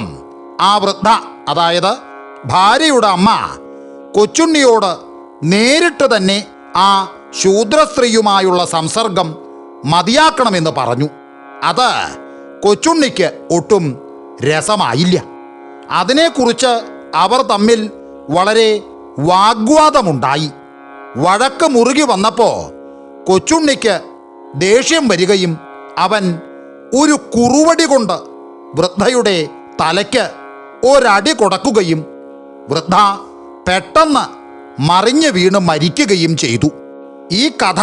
ആ വൃദ്ധ, അതായത് ഭാര്യയുടെ അമ്മ, കൊച്ചുണ്ണിയോട് നേരിട്ട് തന്നെ ആ ശൂദ്ര സ്ത്രീയുമായുള്ള സംസർഗം മതിയാക്കണമെന്ന് പറഞ്ഞു. അത് കൊച്ചുണ്ണിക്ക് ഒട്ടും രസമായില്ല. അതിനെക്കുറിച്ച് അവർ തമ്മിൽ വളരെ വാഗ്വാദമുണ്ടായി. വഴക്ക് മുറുകി വന്നപ്പോൾ കൊച്ചുണ്ണിക്ക് ദേഷ്യം വരികയും അവൻ ഒരു കുറുവടി കൊണ്ട് വൃദ്ധയുടെ തലയ്ക്ക് ഒരടി കൊടുക്കുകയും വൃദ്ധ പെട്ടെന്ന് മറിഞ്ഞു വീണ് മരിക്കുകയും ചെയ്തു. ഈ കഥ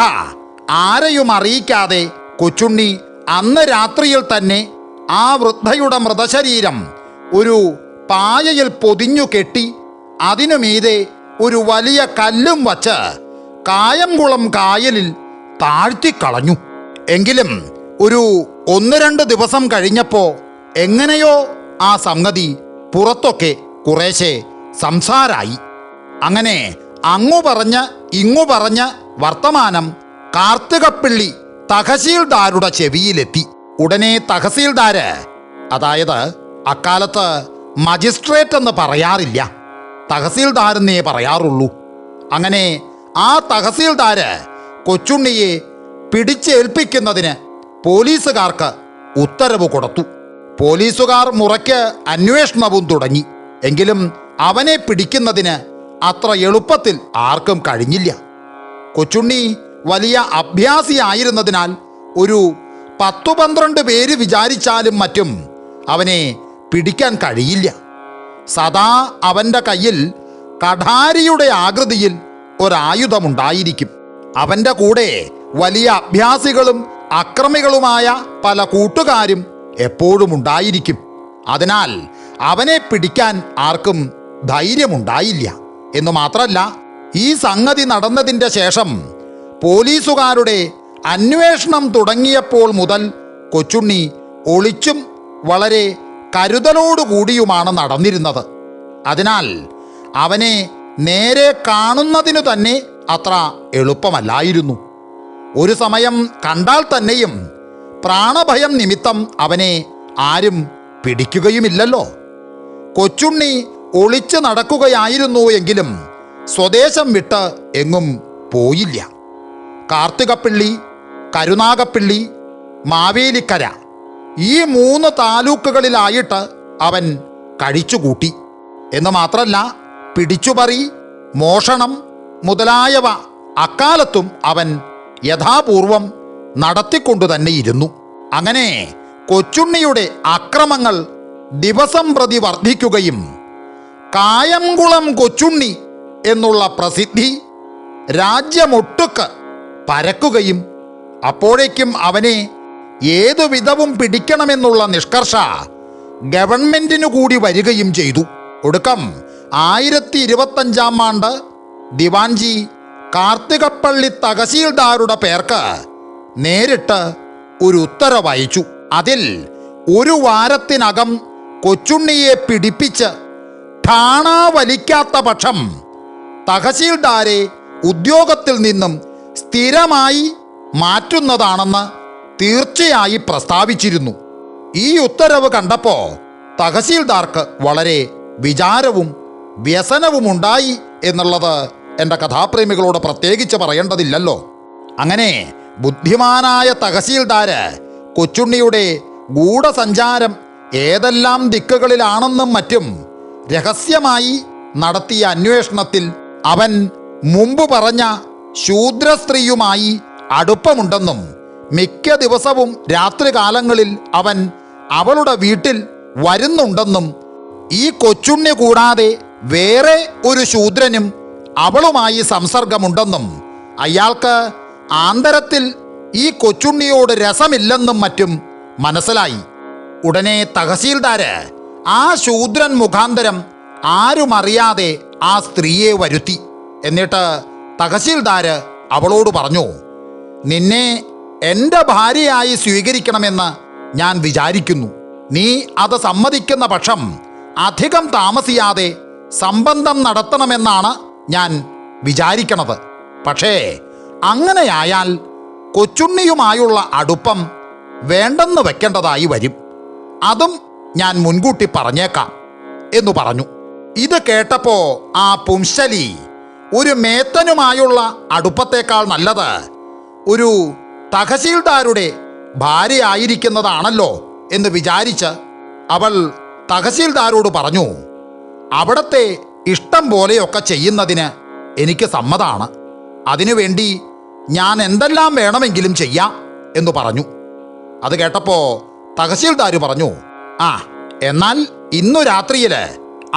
ആരെയും അറിയിക്കാതെ കൊച്ചുണ്ണി അന്ന് രാത്രിയിൽ തന്നെ ആ വൃദ്ധയുടെ മൃതശരീരം ഒരു പായയിൽ പൊതിഞ്ഞു കെട്ടി അതിനുമീതെ ഒരു വലിയ കല്ലും വച്ച് കായംകുളം കായലിൽ താഴ്ത്തിക്കളഞ്ഞു. എങ്കിലും ഒരു 1-2 ദിവസം കഴിഞ്ഞപ്പോൾ എങ്ങനെയോ ആ സംഗതി പുറത്തൊക്കെ കുറേശ്ശെ സംസാരായി. അങ്ങനെ അങ്ങു പറഞ്ഞ് ഇങ്ങു പറഞ്ഞ് വർത്തമാനം കാർത്തികപ്പിള്ളി തഹസീൽദാരുടെ ചെവിയിലെത്തി. ഉടനെ തഹസീൽദാര്, അതായത് അക്കാലത്ത് മജിസ്ട്രേറ്റ് എന്ന് പറയാറില്ല, തഹസീൽദാരെന്നേ പറയാറുള്ളൂ. അങ്ങനെ ആ തഹസീൽദാര് കൊച്ചുണ്ണിയെ പിടിച്ചേൽപ്പിക്കുന്നതിന് പോലീസുകാർക്ക് ഉത്തരവ് കൊടുത്തു. പോലീസുകാർ മുറയ്ക്ക് അന്വേഷണവും തുടങ്ങി. എങ്കിലും അവനെ പിടിക്കുന്നതിന് അത്ര എളുപ്പത്തിൽ ആർക്കും കഴിഞ്ഞില്ല. കൊച്ചുണ്ണി വലിയ അഭ്യാസിയായിരുന്നതിനാൽ ഒരു 10-12 പേര് വിചാരിച്ചാലും മറ്റും അവനെ പിടിക്കാൻ കഴിയില്ല. സദാ അവൻ്റെ കയ്യിൽ കഠാരിയുടെ ആകൃതിയിൽ ഒരായുധമുണ്ടായിരിക്കും. അവൻ്റെ കൂടെ വലിയ അഭ്യാസികളും അക്രമികളുമായ പല കൂട്ടുകാരും എപ്പോഴും ഉണ്ടായിരിക്കും. അതിനാൽ അവനെ പിടിക്കാൻ ആർക്കും ധൈര്യമുണ്ടായില്ല. എന്നു മാത്രമല്ല, ഈ സംഗതി നടന്നതിൻ്റെ ശേഷം പോലീസുകാരുടെ അന്വേഷണം തുടങ്ങിയപ്പോൾ മുതൽ കൊച്ചുണ്ണി ഒളിച്ചും വളരെ കരുതലോടുകൂടിയുമാണ് നടന്നിരുന്നത്. അതിനാൽ അവനെ നേരെ കാണുന്നതിനു തന്നെ അത്ര എളുപ്പമല്ലായിരുന്നു. ഒരു സമയം കണ്ടാൽ തന്നെയും പ്രാണഭയം നിമിത്തം അവനെ ആരും പിടിക്കുകയുമില്ലല്ലോ. കൊച്ചുണ്ണി ഒളിച്ചു നടക്കുകയായിരുന്നു എങ്കിലും സ്വദേശം വിട്ട് എങ്ങും പോയില്ല. കാർത്തികപ്പിള്ളി, കരുനാഗപ്പള്ളി, മാവേലിക്കര ഈ 3 താലൂക്കുകളിലായിട്ട് അവൻ കഴിച്ചുകൂട്ടി. എന്ന് മാത്രമല്ല, പിടിച്ചുപറി, മോഷണം മുതലായവ അക്കാലത്തും അവൻ യഥാപൂർവം നടത്തിക്കൊണ്ടു തന്നെയിരുന്നു. അങ്ങനെ കൊച്ചുണ്ണിയുടെ അക്രമങ്ങൾ ദിവസം പ്രതി വർദ്ധിക്കുകയും കായംകുളം കൊച്ചുണ്ണി എന്നുള്ള പ്രസിദ്ധി രാജ്യമൊട്ടുക്ക് പരക്കുകയും അപ്പോഴേക്കും അവനെ ഏതു വിധവും പിടിക്കണമെന്നുള്ള നിഷ്കർഷ ഗവൺമെന്റിനു കൂടി വരികയും ചെയ്തു. ഒടുക്കം 1025 ആണ്ട് ദിവാൻജി കാർത്തികപ്പള്ളി തഹസീൽദാരുടെ പേർക്ക് നേരിട്ട് ഒരു ഉത്തരവ് അയച്ചു. അതിൽ 1 വാരത്തിനകം കൊച്ചുണ്ണിയെ പിടിപ്പിച്ച് ഠാണ വലിക്കാത്ത പക്ഷം തഹസീൽദാരെ ഉദ്യോഗത്തിൽ നിന്നും സ്ഥിരമായി മാറ്റുന്നതാണെന്ന് തീർച്ചയായി പ്രസ്താവിച്ചിരുന്നു. ഈ ഉത്തരവ് കണ്ടപ്പോൾ തഹസീൽദാർക്ക് വളരെ വിചാരവും വ്യസനവുമുണ്ടായി എന്നുള്ളത് എൻ്റെ കഥാപ്രേമികളോട് പ്രത്യേകിച്ച് പറയേണ്ടതില്ലല്ലോ. അങ്ങനെ ബുദ്ധിമാനായ തഹസീൽദാര് കൊച്ചുണ്ണിയുടെ ഗൂഢസഞ്ചാരം ഏതെല്ലാം ദിക്കുകളിലാണെന്നും മറ്റും രഹസ്യമായി നടത്തിയ അന്വേഷണത്തിൽ അവൻ മുമ്പ് പറഞ്ഞ ശൂദ്രസ്ത്രീയുമായി അടുപ്പമുണ്ടെന്നും മിക്ക ദിവസവും രാത്രികാലങ്ങളിൽ അവൻ അവളുടെ വീട്ടിൽ വരുന്നുണ്ടെന്നും ഈ കൊച്ചുണ്ണി കൂടാതെ വേറെ ഒരു ശൂദ്രനും അവളുമായി സംസർഗമുണ്ടെന്നും അയാൾക്ക് ആന്തരത്തിൽ ഈ കൊച്ചുണ്ണിയോട് രസമില്ലെന്നും മറ്റും മനസ്സിലായി. ഉടനെ തഹസീൽദാര് ആ ശൂദ്രൻ മുഖാന്തരം ആരുമറിയാതെ ആ സ്ത്രീയെ വരുത്തി. എന്നിട്ട് തഹസീൽദാര് അവളോട് പറഞ്ഞു, നിന്നെ എൻ്റെ ഭാര്യയായി സ്വീകരിക്കണമെന്ന് ഞാൻ വിചാരിക്കുന്നു. നീ അത് സമ്മതിക്കുന്ന പക്ഷം അധികം താമസിയാതെ സംബന്ധം നടത്തണമെന്നാണ് ഞാൻ വിചാരിക്കണത്. പക്ഷേ അങ്ങനെയായാൽ കൊച്ചുണ്ണിയുമായുള്ള അടുപ്പം വേണ്ടെന്ന് വെക്കേണ്ടതായി വരും. അതും ഞാൻ മുൻകൂട്ടി പറഞ്ഞേക്കാം എന്നു പറഞ്ഞു. ഇത് കേട്ടപ്പോൾ ആ പുംശലി ഒരു മേത്തനുമായുള്ള അടുപ്പത്തേക്കാൾ നല്ലത് ഒരു തഹസീൽദാരുടെ ഭാര്യയായിരിക്കുന്നതാണല്ലോ എന്ന് വിചാരിച്ച് അവൾ തഹസീൽദാരോട് പറഞ്ഞു, അവിടത്തെ ഇഷ്ടം പോലെയൊക്കെ ചെയ്യുന്നതിന് എനിക്ക് സമ്മതമാണ്. അതിനുവേണ്ടി ഞാൻ എന്തെല്ലാം വേണമെങ്കിലും ചെയ്യാം എന്ന് പറഞ്ഞു. അത് കേട്ടപ്പോൾ തഹസീൽദാർ പറഞ്ഞു, ആ എന്നാൽ ഇന്നു രാത്രിയിൽ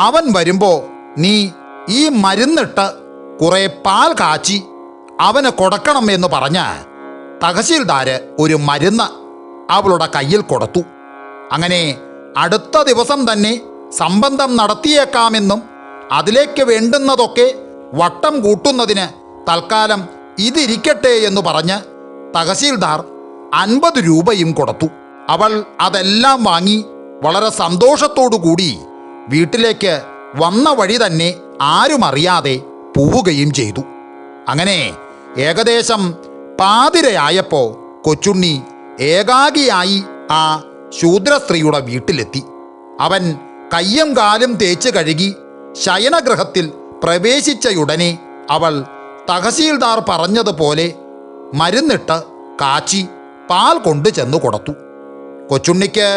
അവൻ വരുമ്പോൾ നീ ഈ മരുന്നിട്ട് കുറെ പാൽ കാച്ചി അവന് കൊടുക്കണം എന്ന് പറഞ്ഞ് തഹസീൽദാർ ഒരു മരുന്ന് അവളുടെ കയ്യിൽ കൊടുത്തു. അങ്ങനെ അടുത്ത ദിവസം തന്നെ സംബന്ധം നടത്തിയേക്കാമെന്നും അതിലേക്ക് വേണ്ടുന്നതൊക്കെ വട്ടം കൂട്ടുന്നതിന് തൽക്കാലം ഇതിരിക്കട്ടെ എന്ന് പറഞ്ഞ് തഹസീൽദാർ 50 രൂപയും കൊടുത്തു. അവൾ അതെല്ലാം വാങ്ങി വളരെ സന്തോഷത്തോടു കൂടി വീട്ടിലേക്ക് വന്ന വഴി തന്നെ ആരും അറിയാതെ പോവുകയും ചെയ്തു. അങ്ങനെ ഏകദേശം പാതിരയായപ്പോൾ കൊച്ചുണ്ണി ഏകാഗിയായി ആ ശൂദ്രസ്ത്രീയുടെ വീട്ടിലെത്തി. അവൻ കയ്യും കാലും തേച്ച് കഴുകി ശയനഗൃഹത്തിൽ പ്രവേശിച്ചയുടനെ അവൾ തഹസീൽദാർ പറഞ്ഞതുപോലെ മരുന്നിട്ട് കാച്ചി പാൽ കൊണ്ടു ചെന്നു കൊടുത്തു. കൊച്ചുണ്ണിക്ക്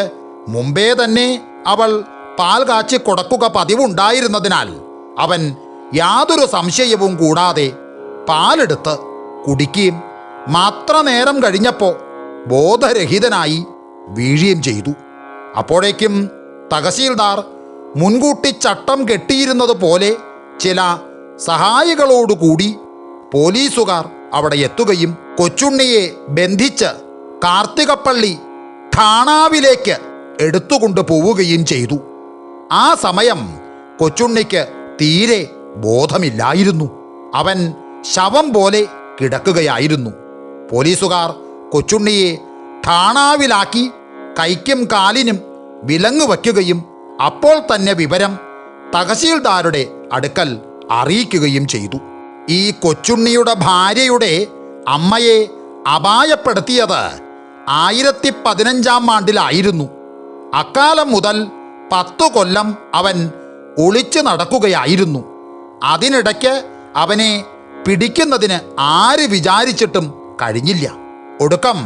മുമ്പേ തന്നെ അവൾ പാൽ കാച്ചി കൊടുക്കുക പതിവുണ്ടായിരുന്നതിനാൽ അവൻ യാതൊരു സംശയവും കൂടാതെ പാലെടുത്ത് കുടിക്കുകയും മാത്ര നേരം കഴിഞ്ഞപ്പോൾ ബോധരഹിതനായി വീഴുകയും ചെയ്തു. അപ്പോഴേക്കും തഹസീൽദാർ മുൻകൂട്ടി ചട്ടം കെട്ടിയിരുന്നത് പോലെ ചില സഹായികളോടുകൂടി പോലീസുകാർ അവിടെ എത്തുകയും കൊച്ചുണ്ണിയെ ബന്ധിച്ച് കാർത്തികപ്പള്ളി ഠാണാവിലേക്ക് എടുത്തുകൊണ്ടു പോവുകയും ചെയ്തു. ആ സമയം കൊച്ചുണ്ണിക്ക് തീരെ ബോധമില്ലായിരുന്നു. അവൻ ശവം പോലെ കിടക്കുകയായിരുന്നു. പോലീസുകാർ കൊച്ചുണ്ണിയെ ഠാണാവിലാക്കി കൈക്കും കാലിനും വിലങ്ങ് വയ്ക്കുകയും അപ്പോൾ തന്നെ വിവരം തഹസീൽദാരുടെ അടുക്കൽ അറിയിക്കുകയും ചെയ്തു. ഈ കൊച്ചുണ്ണിയുടെ ഭാര്യയുടെ അമ്മയെ അപായപ്പെടുത്തിയത് 1015 ആണ്ടിലായിരുന്നു. അക്കാലം മുതൽ 10 കൊല്ലം അവൻ ഒളിച്ചു നടക്കുകയായിരുന്നു. അതിനിടയ്ക്ക് അവനെ പിടിക്കുന്നതിന് ആര് വിചാരിച്ചിട്ടും കഴിഞ്ഞില്ല. ഒടുക്കം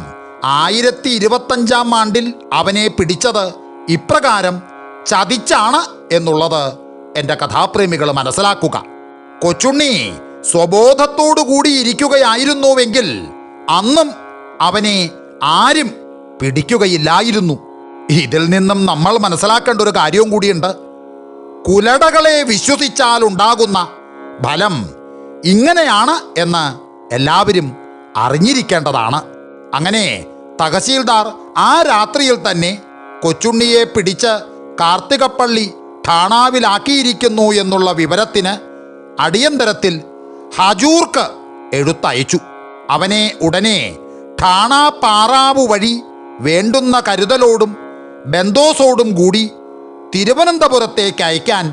1025 ആണ്ടിൽ അവനെ പിടിച്ചത് ഇപ്രകാരം ചതിച്ചാണ് എന്നുള്ളത് എൻ്റെ കഥാപ്രേമികൾ മനസ്സിലാക്കുക. കൊച്ചുണ്ണി സ്വബോധത്തോടു കൂടി ഇരിക്കുകയായിരുന്നുവെങ്കിൽ അന്നും അവനെ ആരും പിടിക്കുകയില്ലായിരുന്നു. ഇതിൽ നിന്നും നമ്മൾ മനസ്സിലാക്കേണ്ട ഒരു കാര്യവും കൂടിയുണ്ട്. കുലടകളെ വിശ്വസിച്ചാൽ ഉണ്ടാകുന്ന ഫലം ഇങ്ങനെയാണ് എന്ന് എല്ലാവരും അറിഞ്ഞിരിക്കേണ്ടതാണ്. അങ്ങനെ തഹസീൽദാർ ആ രാത്രിയിൽ തന്നെ കൊച്ചുണ്ണിയെ പിടിച്ച് കാർത്തികപ്പള്ളി ഠാണാവിലാക്കിയിരിക്കുന്നു എന്നുള്ള വിവരത്തിന് അടിയന്തരത്തിൽ ഹജൂർക്ക് എഴുത്തയച്ചു. അവനെ ഉടനെ ഠാണാ പാറാവു വഴി വേണ്ടുന്ന കരുതലോടും ബന്ധോസോടും കൂടി തിരുവനന്തപുരത്തേക്ക് അയക്കാൻ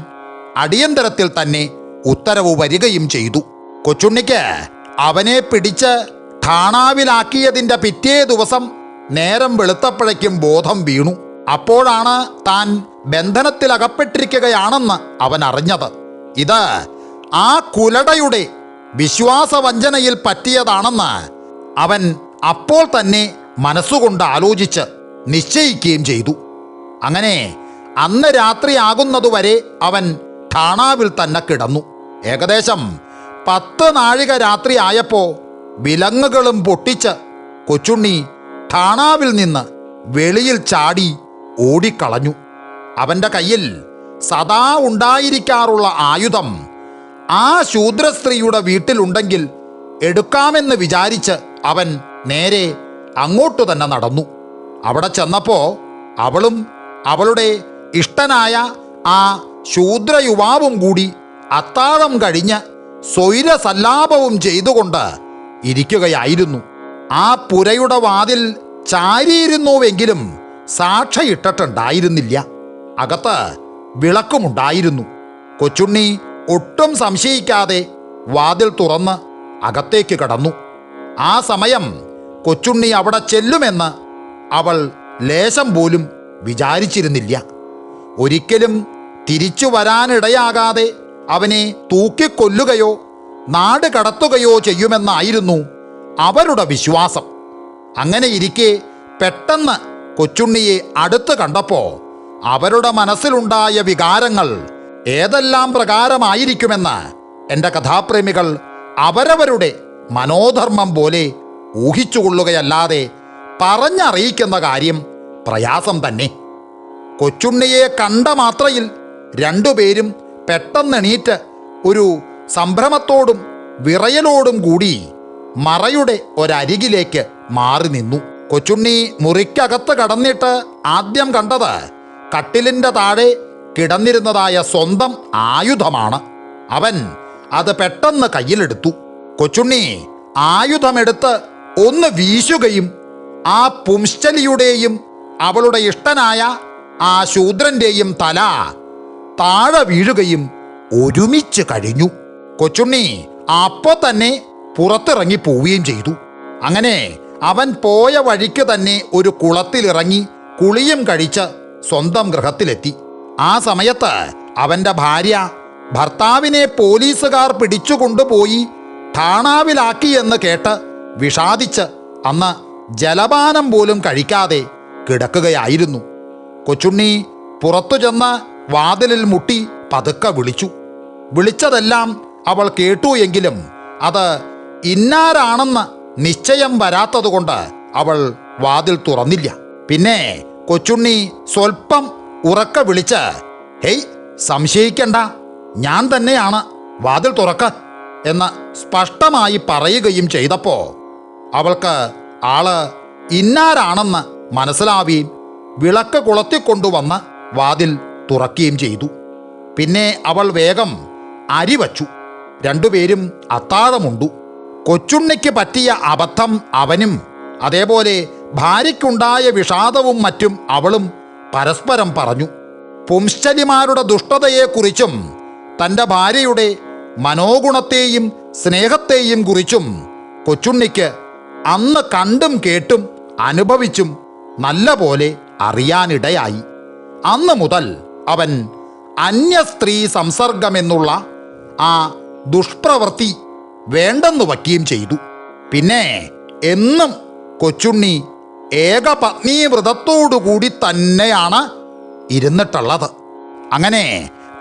അടിയന്തരത്തിൽ തന്നെ ഉത്തരവ് വരികയും ചെയ്തു. കൊച്ചുണ്ണിക്ക് അവനെ പിടിച്ച് ഠാണാവിലാക്കിയതിൻ്റെ പിറ്റേ ദിവസം നേരം വെളുത്തപ്പോഴേക്കും ബോധം വീണു. അപ്പോഴാണ് താൻ ബന്ധനത്തിലകപ്പെട്ടിരിക്കുകയാണെന്ന് അവൻ അറിഞ്ഞത്. ഇത് ആ കുലടയുടെ വിശ്വാസവഞ്ചനയിൽ പറ്റിയതാണെന്ന് അവൻ അപ്പോൾ തന്നെ മനസ്സുകൊണ്ട് ആലോചിച്ച് നിശ്ചയിക്കുകയും ചെയ്തു. അങ്ങനെ അന്ന് രാത്രിയാകുന്നതുവരെ അവൻ ഠാണാവിൽ തന്നെ കിടന്നു. ഏകദേശം 10 നാഴിക രാത്രി ആയപ്പോൾ വിലങ്ങുകളും പൊട്ടിച്ച് കൊച്ചുണ്ണി ഠാണാവിൽ നിന്ന് വെളിയിൽ ചാടി ഓടിക്കളഞ്ഞു. അവൻ്റെ കയ്യിൽ സദാ ഉണ്ടായിരിക്കാറുള്ള ആയുധം ആ ശൂദ്രസ്ത്രീയുടെ വീട്ടിലുണ്ടെങ്കിൽ എടുക്കാമെന്ന് വിചാരിച്ച് അവൻ നേരെ അങ്ങോട്ടു തന്നെ നടന്നു. അവിടെ ചെന്നപ്പോൾ അവളും അവളുടെ ഇഷ്ടനായ ആ ശൂദ്രയുവാവും കൂടി അത്താഴം കഴിഞ്ഞ് സ്വൈരസല്ലാപവും ചെയ്തുകൊണ്ട് ഇരിക്കുകയായിരുന്നു. ആ പുരയുടെ വാതിൽ ചാരിയിരുന്നുവെങ്കിലും സാക്ഷയിട്ടിട്ടുണ്ടായിരുന്നില്ല. അകത്ത് വിളക്കുമുണ്ടായിരുന്നു. കൊച്ചുണ്ണി ഒട്ടും സംശയിക്കാതെ വാതിൽ തുറന്ന് അകത്തേക്ക് കടന്നു. ആ സമയം കൊച്ചുണ്ണി അവിടെ ചെല്ലുമെന്ന് അവൾ ലേശം പോലും വിചാരിച്ചിരുന്നില്ല. ഒരിക്കലും തിരിച്ചു വരാനിടയാകാതെ അവനെ തൂക്കിക്കൊല്ലുകയോ നാട് കടത്തുകയോ ചെയ്യുമെന്നായിരുന്നു അവരുടെ വിശ്വാസം. അങ്ങനെ ഇരിക്കെ പെട്ടെന്ന് കൊച്ചുണ്ണിയെ അടുത്ത് കണ്ടപ്പോൾ അവരുടെ മനസ്സിലുണ്ടായ വികാരങ്ങൾ ഏതെല്ലാം പ്രകാരമായിരിക്കുമെന്ന് എൻ്റെ കഥാപ്രേമികൾ അവരവരുടെ മനോധർമ്മം പോലെ ഊഹിച്ചുകൊള്ളുകയല്ലാതെ പറഞ്ഞറിയിക്കുന്ന കാര്യം പ്രയാസം തന്നെ. കൊച്ചുണ്ണിയെ കണ്ട മാത്രയിൽ രണ്ടുപേരും പെട്ടെന്നെണീറ്റ് ഒരു സംഭ്രമത്തോടും വിറയലോടും കൂടി മറയുടെ ഒരരികിലേക്ക് മാറി നിന്നു. കൊച്ചുണ്ണി മുറിക്കകത്ത് കടന്നിട്ട് ആദ്യം കണ്ടത് കട്ടിലിൻ്റെ താഴെ കിടന്നിരുന്നതായ സ്വന്തം ആയുധമാണ്. അവൻ അത് പെട്ടെന്ന് കയ്യിലെടുത്തു. കൊച്ചുണ്ണി ആയുധമെടുത്ത് ഒന്ന് വീശുകയും ആ പുംശ്ചലിയുടെയും അവളുടെ ഇഷ്ടനായ ആ ശൂദ്രൻ്റെയും തല താഴെ വീഴുകയും ഒരുമിച്ച് കഴിഞ്ഞു. കൊച്ചുണ്ണി അപ്പോൾ തന്നെ പുറത്തിറങ്ങി പോവുകയും ചെയ്തു. അങ്ങനെ അവൻ പോയ വഴിക്ക് തന്നെ ഒരു കുളത്തിലിറങ്ങി കുളിയും കഴിച്ച് സ്വന്തം ഗൃഹത്തിലെത്തി. ആ സമയത്ത് അവൻ്റെ ഭാര്യ ഭർത്താവിനെ പോലീസുകാർ പിടിച്ചുകൊണ്ടുപോയി ഠാണാവിലാക്കിയെന്ന് കേട്ട് വിഷാദിച്ച് അന്ന് ജലപാനം പോലും കഴിക്കാതെ കിടക്കുകയായിരുന്നു. കൊച്ചുണ്ണി പുറത്തു ചെന്ന് വാതിലിൽ മുട്ടി പതുക്കെ വിളിച്ചു. വിളിച്ചതെല്ലാം അവൾ കേട്ടു എങ്കിലും അത് ഇന്നാരാണെന്ന് നിശ്ചയം വരാത്തതുകൊണ്ട് അവൾ വാതിൽ തുറന്നില്ല. പിന്നെ കൊച്ചുണ്ണി സ്വൽപ്പം ഉറക്ക വിളിച്ച്, ഹേയ്, സംശയിക്കണ്ട, ഞാൻ തന്നെയാണ്, വാതിൽ തുറക്ക എന്ന് സ്പഷ്ടമായി പറയുകയും ചെയ്തപ്പോൾ അവൾക്ക് ആള് ഇന്നാരാണെന്ന് മനസ്സിലാവുകയും വിളക്ക് കൊളുത്തിക്കൊണ്ടുവന്ന് വാതിൽ തുറക്കുകയും ചെയ്തു. പിന്നെ അവൾ വേഗം അരി വച്ചു. രണ്ടുപേരും അത്താഴമുണ്ടു. കൊച്ചുണ്ണിക്ക് പറ്റിയ അബദ്ധം അവനും അതേപോലെ ഭാര്യയ്ക്കുണ്ടായ വിഷാദവും മറ്റും അവളും പരസ്പരം പറഞ്ഞു. പുംശ്ചലിമാരുടെ ദുഷ്ടതയെക്കുറിച്ചും തൻ്റെ ഭാര്യയുടെ മനോഗുണത്തെയും സ്നേഹത്തെയും കുറിച്ചും കൊച്ചുണ്ണിക്ക് അന്ന് കണ്ടും കേട്ടും അനുഭവിച്ചും നല്ല പോലെ അറിയാനിടയായി. അന്ന് മുതൽ അവൻ അന്യ സ്ത്രീ സംസർഗമെന്നുള്ള ആ ദുഷ്പ്രവൃത്തി വേണ്ടെന്ന് വയ്ക്കുകയും ചെയ്തു. പിന്നെ എന്നും കൊച്ചുണ്ണി ഏകപത്നീ വ്രതത്തോടുകൂടി തന്നെയാണ് ഇരുന്നിട്ടുള്ളത്. അങ്ങനെ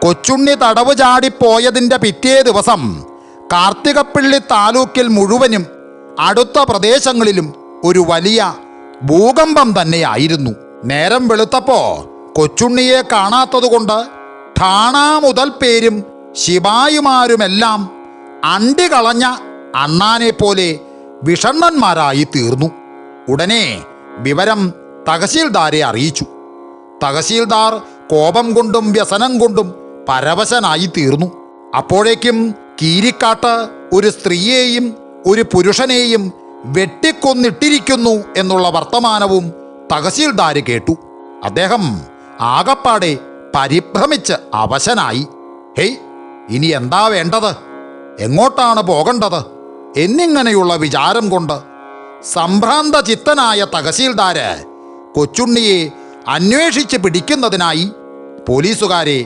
കൊച്ചുണ്ണി തടവ് ചാടിപ്പോയതിൻ്റെ പിറ്റേ ദിവസം കാർത്തികപ്പള്ളി താലൂക്കിൽ മുഴുവനും അടുത്ത പ്രദേശങ്ങളിലും ഒരു വലിയ ഭൂകമ്പം തന്നെയായിരുന്നു. നേരം വെളുത്തപ്പോൾ കൊച്ചുണ്ണിയെ കാണാത്തതുകൊണ്ട് ഠാണാ മുതൽ പേരും ശിപായിമാരുമെല്ലാം അണ്ടികളഞ്ഞ അണ്ണാനെ പോലെ വിഷണ്ണന്മാരായി തീർന്നു. ഉടനെ വിവരം തഹസീൽദാരെ അറിയിച്ചു. തഹസീൽദാർ കോപം കൊണ്ടും വ്യസനം കൊണ്ടും പരവശനായി തീർന്നു. അപ്പോഴേക്കും കീരിക്കാട്ട് ഒരു സ്ത്രീയെയും ഒരു പുരുഷനെയും വെട്ടിക്കൊന്നിട്ടിരിക്കുന്നു എന്നുള്ള വർത്തമാനവും തഹസീൽദാര് കേട്ടു. അദ്ദേഹം ആകപ്പാടെ പരിഭ്രമിച്ച് അവശനായി. ഹേയ്, ഇനി എന്താ വേണ്ടത്, എങ്ങോട്ടാണ് പോകേണ്ടത് എന്നിങ്ങനെയുള്ള വിചാരം കൊണ്ട് സംഭ്രാന്ത ചിത്തനായ തഹസീൽദാര് കൊച്ചുണ്ണിയെ അന്വേഷിച്ച് പിടിക്കുന്നതിനായി പോലീസുകാരെ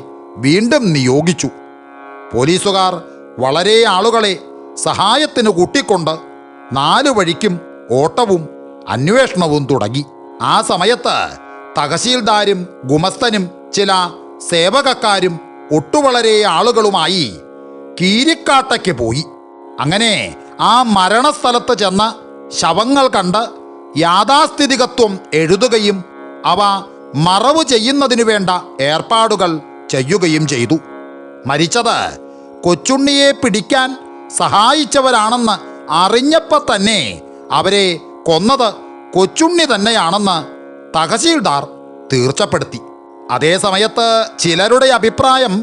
വീണ്ടും നിയോഗിച്ചു. പോലീസുകാർ വളരെ ആളുകളെ സഹായത്തിന് കൂട്ടിക്കൊണ്ട് 4 വഴിക്കും ഓട്ടവും അന്വേഷണവും തുടങ്ങി. ആ സമയത്ത് തഹസീൽദാരും ഗുമസ്തനും ചില സേവകക്കാരും ഒട്ടുവളരെ ആളുകളുമായി കീരിക്കാട്ടയ്ക്ക് പോയി. അങ്ങനെ ആ മരണസ്ഥലത്ത് ചെന്ന ശവങ്ങൾ കണ്ട് യാഥാസ്ഥിതികത്വം എഴുതുകയും അവ മറവ് ചെയ്യുന്നതിനു വേണ്ട ഏർപ്പാടുകൾ ചെയ്യുകയും ചെയ്തു. മരിച്ചത് കൊച്ചുണ്ണിയെ പിടിക്കാൻ സഹായിച്ചവരാണെന്ന് അറിഞ്ഞപ്പോൾ തന്നെ അവരെ കൊന്നത് കൊച്ചുണ്ണി തന്നെയാണെന്ന് തഹസീൽദാർ തീർച്ചപ്പെടുത്തി. അതേ സമയത്ത് ചിലരുടെ അഭിപ്രായം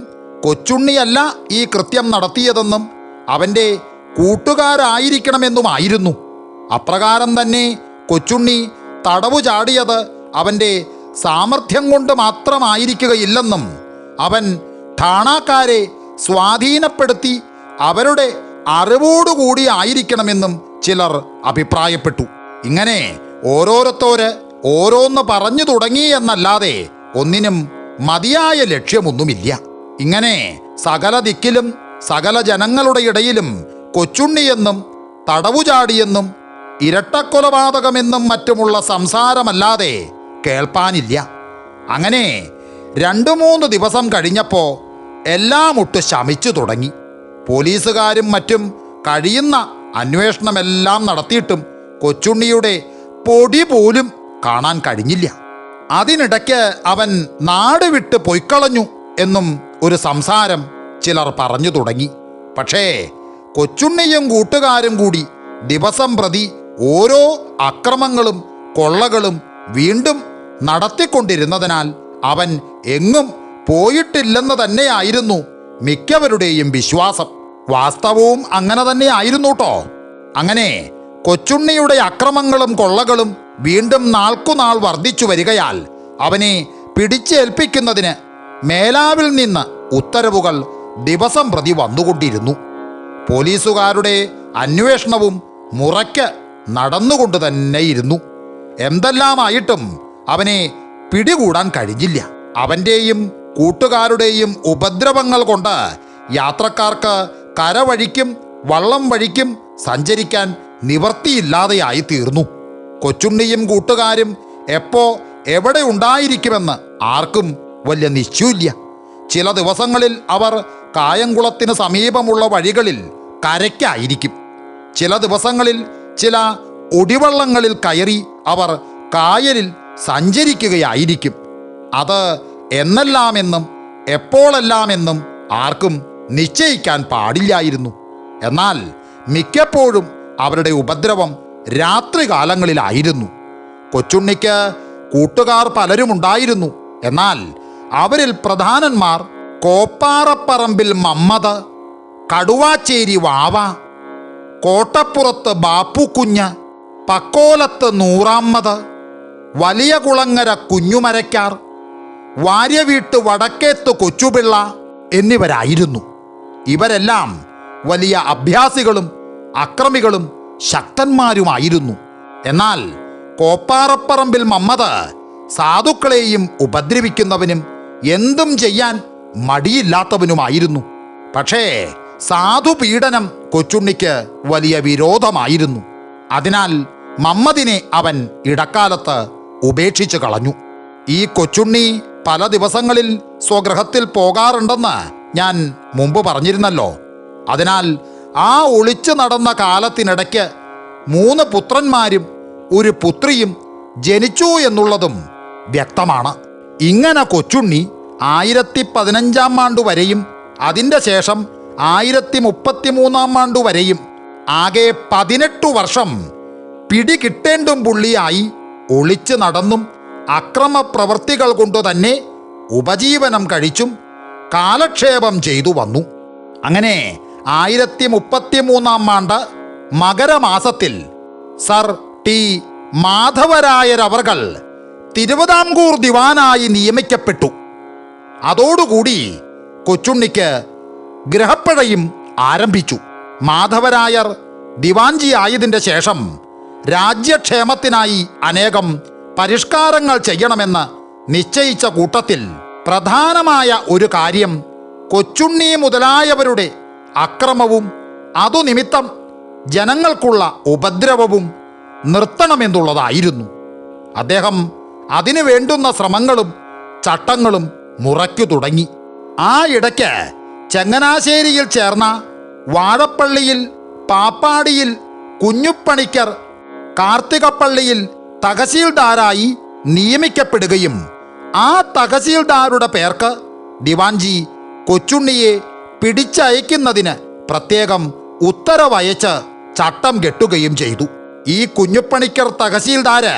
കൊച്ചുണ്ണിയല്ല ഈ കൃത്യം നടത്തിയതെന്നും അവൻ്റെ കൂട്ടുകാരായിരിക്കണമെന്നുമായിരുന്നു. അപ്രകാരം തന്നെ കൊച്ചുണ്ണി തടവു ചാടിയത് അവൻ്റെ സാമർഥ്യം കൊണ്ട് മാത്രമായിരിക്കുകയില്ലെന്നും അവൻ ഠാണാക്കാരെ സ്വാധീനപ്പെടുത്തി അവരുടെ അറിവോടുകൂടി ആയിരിക്കണമെന്നും ചിലർ അഭിപ്രായപ്പെട്ടു. ഇങ്ങനെ ഓരോരുത്തോര് ഓരോന്ന് പറഞ്ഞു തുടങ്ങി എന്നല്ലാതെ ഒന്നിനും മതിയായ ലക്ഷ്യമൊന്നുമില്ല. ഇങ്ങനെ സകല ദിക്കിലും സകല ജനങ്ങളുടെ ഇടയിലും കൊച്ചുണ്ണിയെന്നും തടവുചാടിയെന്നും ഇരട്ടക്കൊലപാതകമെന്നും മറ്റുമുള്ള സംസാരമല്ലാതെ കേൾപ്പാനില്ല. അങ്ങനെ 2-3 ദിവസം കഴിഞ്ഞപ്പോൾ എല്ലാം ഒട്ട് ശമിച്ചു തുടങ്ങി. പോലീസുകാരും മറ്റും കഴിയുന്ന അന്വേഷണമെല്ലാം നടത്തിയിട്ടും കൊച്ചുണ്ണിയുടെ പൊടി പോലും കാണാൻ കഴിഞ്ഞില്ല. അതിനിടയ്ക്ക് അവൻ നാട് വിട്ട് പൊയ്ക്കളഞ്ഞു എന്നും ഒരു സംസാരം ചിലർ പറഞ്ഞു തുടങ്ങി. പക്ഷേ കൊച്ചുണ്ണിയും കൂട്ടുകാരും കൂടി ദിവസം പ്രതി ഓരോ അക്രമങ്ങളും കൊള്ളകളും വീണ്ടും നടത്തിക്കൊണ്ടിരുന്നതിനാൽ അവൻ എങ്ങും പോയിട്ടില്ലെന്ന് തന്നെയായിരുന്നു മിക്കവരുടെയും വിശ്വാസം. വാസ്തവവും അങ്ങനെ തന്നെ ആയിരുന്നു കേട്ടോ. അങ്ങനെ കൊച്ചുണ്ണിയുടെ അക്രമങ്ങളും കൊള്ളകളും വീണ്ടും നാൾക്കുനാൾ വർദ്ധിച്ചു വരികയാൽ അവനെ പിടിച്ചേൽപ്പിക്കുന്നതിന് മേലാവിൽ നിന്ന് ഉത്തരവുകൾ ദിവസം പ്രതി വന്നുകൊണ്ടിരുന്നു. പോലീസുകാരുടെ അന്വേഷണവും മുറയ്ക്ക് നടന്നുകൊണ്ട് തന്നെയിരുന്നു. എന്തെല്ലാമായിട്ടും അവനെ പിടികൂടാൻ കഴിഞ്ഞില്ല. അവൻ്റെയും കൂട്ടുകാരുടെയും ഉപദ്രവങ്ങൾ കൊണ്ട് യാത്രക്കാർക്ക് കരവഴിക്കും വള്ളം വഴിക്കും സഞ്ചരിക്കാൻ നിവർത്തിയില്ലാതെയായി തീർന്നു. കൊച്ചുണ്ണിയും കൂട്ടുകാരും എപ്പോ എവിടെ ഉണ്ടായിരിക്കുമെന്ന് ആർക്കും വലിയ നിശ്ചയമില്ല. ചില ദിവസങ്ങളിൽ അവർ കായംകുളത്തിന് സമീപമുള്ള വഴികളിൽ കരയ്ക്കായിരിക്കും. ചില ദിവസങ്ങളിൽ ചില ഒടിവള്ളങ്ങളിൽ കയറി അവർ കായലിൽ സഞ്ചരിക്കുകയായിരിക്കും. അത് എന്നെല്ലാമെന്നും എപ്പോഴെല്ലാമെന്നും ആർക്കും നിശ്ചയിക്കാൻ പാടില്ലായിരുന്നു. എന്നാൽ മിക്കപ്പോഴും അവരുടെ ഉപദ്രവം രാത്രികാലങ്ങളിലായിരുന്നു. കൊച്ചുണ്ണിക്ക് കൂട്ടുകാർ പലരുമുണ്ടായിരുന്നു. എന്നാൽ അവരിൽ പ്രധാനന്മാർ കോപ്പാറപ്പറമ്പിൽ മമ്മദ്, കടുവാച്ചേരി വാവ, കോട്ടപ്പുറത്ത് ബാപ്പുക്കുഞ്ഞ്, പക്കോലത്ത് നൂറാമ്മദ്, വലിയ കുളങ്ങര കുഞ്ഞുമരക്കാർ, വാര്യവീട്ട് വടക്കേത്ത് കൊച്ചുപിള്ള എന്നിവരായിരുന്നു. ഇവരെല്ലാം വലിയ അഭ്യാസികളും അക്രമികളും ശക്തന്മാരുമായിരുന്നു. എന്നാൽ കോപ്പാറപ്പറമ്പിൽ മമ്മദ് സാധുക്കളെയും ഉപദ്രവിക്കുന്നവനും എന്തും ചെയ്യാൻ മടിയില്ലാത്തവനുമായിരുന്നു. പക്ഷേ സാധുപീഡനം കൊച്ചുണ്ണിക്ക് വലിയ വിരോധമായിരുന്നു. അതിനാൽ മമ്മദിനെ അവൻ ഇടക്കാലത്ത് ഉപേക്ഷിച്ചു കളഞ്ഞു. ഈ കൊച്ചുണ്ണി പല ദിവസങ്ങളിൽ സ്വഗൃഹത്തിൽ പോകാറുണ്ടെന്ന് ഞാൻ മുമ്പ് പറഞ്ഞിരുന്നല്ലോ. അതിനാൽ ആ ഒളിച്ചു നടന്ന കാലത്തിനിടയ്ക്ക് 3 പുത്രന്മാരും ഒരു പുത്രിയും ജനിച്ചു എന്നുള്ളതും വ്യക്തമാണ്. ഇങ്ങനെ കൊച്ചുണ്ണി 1015 ആണ്ട് വരെയും അതിൻ്റെ ശേഷം 1033 ആണ്ട് വരെയും ആകെ 18 വർഷം പിടികിട്ടേണ്ടും പുള്ളിയായി ഒളിച്ചു നടന്നും അക്രമപ്രവൃത്തികൾ കൊണ്ടു തന്നെ ഉപജീവനം കഴിച്ചും കാലക്ഷേപം ചെയ്തു വന്നു. അങ്ങനെ 1033 ആണ്ട് മകരമാസത്തിൽ സർ ടി മാധവരായരവർകൾ തിരുവിതാംകൂർ ദിവാനായി നിയമിക്കപ്പെട്ടു. അതോടുകൂടി കൊച്ചുണ്ണിക്ക് ഗ്രഹപ്പഴയും ആരംഭിച്ചു. മാധവരായർ ദിവാൻജി ആയതിൻ്റെ ശേഷം രാജ്യക്ഷേമത്തിനായി അനേകം പരിഷ്കാരങ്ങൾ ചെയ്യണമെന്ന് നിശ്ചയിച്ച കൂട്ടത്തിൽ പ്രധാനമായ ഒരു കാര്യം കൊച്ചുണ്ണി മുതലായവരുടെ അക്രമവും അതുനിമിത്തം ജനങ്ങൾക്കുള്ള ഉപദ്രവവും നിർത്തണമെന്നുള്ളതായിരുന്നു. അദ്ദേഹം അതിനു വേണ്ടുന്ന ശ്രമങ്ങളും ചട്ടങ്ങളും മുറയ്ക്കു തുടങ്ങി. ആ ഇടയ്ക്ക് ചങ്ങനാശ്ശേരിയിൽ ചേർന്ന വാഴപ്പള്ളിയിൽ പാപ്പാടിയിൽ കുഞ്ഞുപ്പണിക്കർ കാർത്തികപ്പള്ളിയിൽ തഹസീൽദാരായി നിയമിക്കപ്പെടുകയും ആ തഹസീൽദാരുടെ പേർക്ക് ദിവാൻജി കൊച്ചുണ്ണിയെ പിടിച്ചയക്കുന്നതിന് പ്രത്യേകം ഉത്തരവയച്ച് ചട്ടം കെട്ടുകയും ചെയ്തു. ഈ കുഞ്ഞുപ്പണിക്കർ തഹസീൽദാര്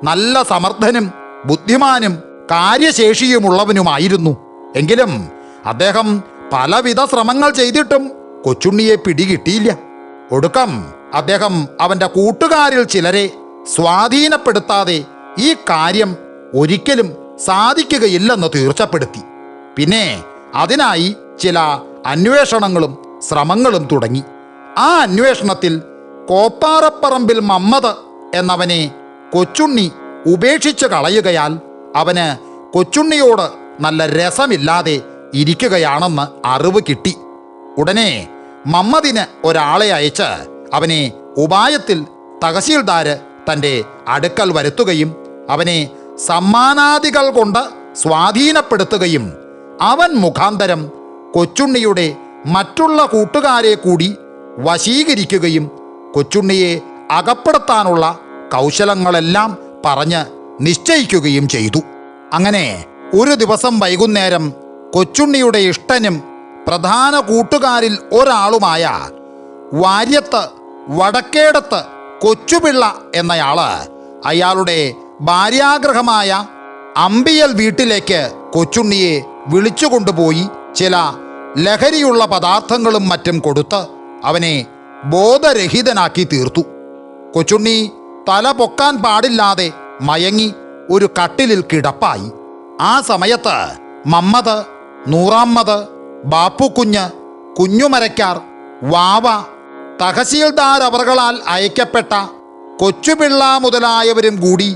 നല്ല സമർത്ഥനും ബുദ്ധിമാനും കാര്യശേഷിയുമുള്ളവനുമായിരുന്നു. എങ്കിലും അദ്ദേഹം പലവിധ ശ്രമങ്ങൾ ചെയ്തിട്ടും കൊച്ചുണ്ണിയെ പിടികിട്ടിയില്ല. ഒടുക്കം അദ്ദേഹം അവൻ്റെ കൂട്ടുകാരിൽ ചിലരെ സ്വാധീനപ്പെടുത്താതെ ഈ കാര്യം ഒരിക്കലും സാധിക്കുകയില്ലെന്ന് തീർച്ചപ്പെടുത്തി. പിന്നെ അതിനായി ചില അന്വേഷണങ്ങളും ശ്രമങ്ങളും തുടങ്ങി. ആ അന്വേഷണത്തിൽ കോപ്പാറപ്പറമ്പിൽ മമ്മദ് എന്നവനെ കൊച്ചുണ്ണി ഉപേക്ഷിച്ച് കളയുകയാൽ അവന് കൊച്ചുണ്ണിയോട് നല്ല രസമില്ലാതെ ഇരിക്കുകയാണെന്ന് അറിവ് കിട്ടി. ഉടനെ മമ്മദിന് ഒരാളെ അയച്ച് അവനെ ഉപായത്തിൽ തഹസീൽദാര് തൻ്റെ അടുക്കൽ വരുത്തുകയും അവനെ സമ്മാനാദികൾ കൊണ്ട് സ്വാധീനപ്പെടുത്തുകയും അവൻ മുഖാന്തരം കൊച്ചുണ്ണിയുടെ മറ്റുള്ള കൂട്ടുകാരെ കൂടി വശീകരിക്കുകയും കൊച്ചുണ്ണിയെ അകപ്പെടുത്താനുള്ള കൗശലങ്ങളെല്ലാം പറഞ്ഞ് നിശ്ചയിക്കുകയും ചെയ്തു. അങ്ങനെ ഒരു ദിവസം വൈകുന്നേരം കൊച്ചുണ്ണിയുടെ ഇഷ്ടനും പ്രധാന കൂട്ടുകാരിൽ ഒരാളുമായ വാര്യത്ത് വടക്കേടത്ത് കൊച്ചുപിള്ള എന്നയാള് അയാളുടെ ഭാര്യാഗ്രഹമായ അമ്പിയൽ വീട്ടിലേക്ക് കൊച്ചുണ്ണിയെ വിളിച്ചുകൊണ്ടുപോയി ചില ലഹരിയുള്ള പദാർത്ഥങ്ങളും മറ്റും കൊടുത്ത് അവനെ ബോധരഹിതനാക്കി തീർത്തു. കൊച്ചുണ്ണി തല പൊക്കാൻ പാടില്ലാതെ മയങ്ങി ഒരു കട്ടിലിൽ കിടപ്പായി. ആ സമയത്ത് മമ്മദ്, നൂറാമ്മദ്, ബാപ്പുക്കുഞ്ഞ്, കുഞ്ഞുമരക്കാർ, വാവ, തഹസീൽദാർ അവറുകളാൽ അയക്കപ്പെട്ട കൊച്ചുപിള്ള മുതലായവരും കൂടി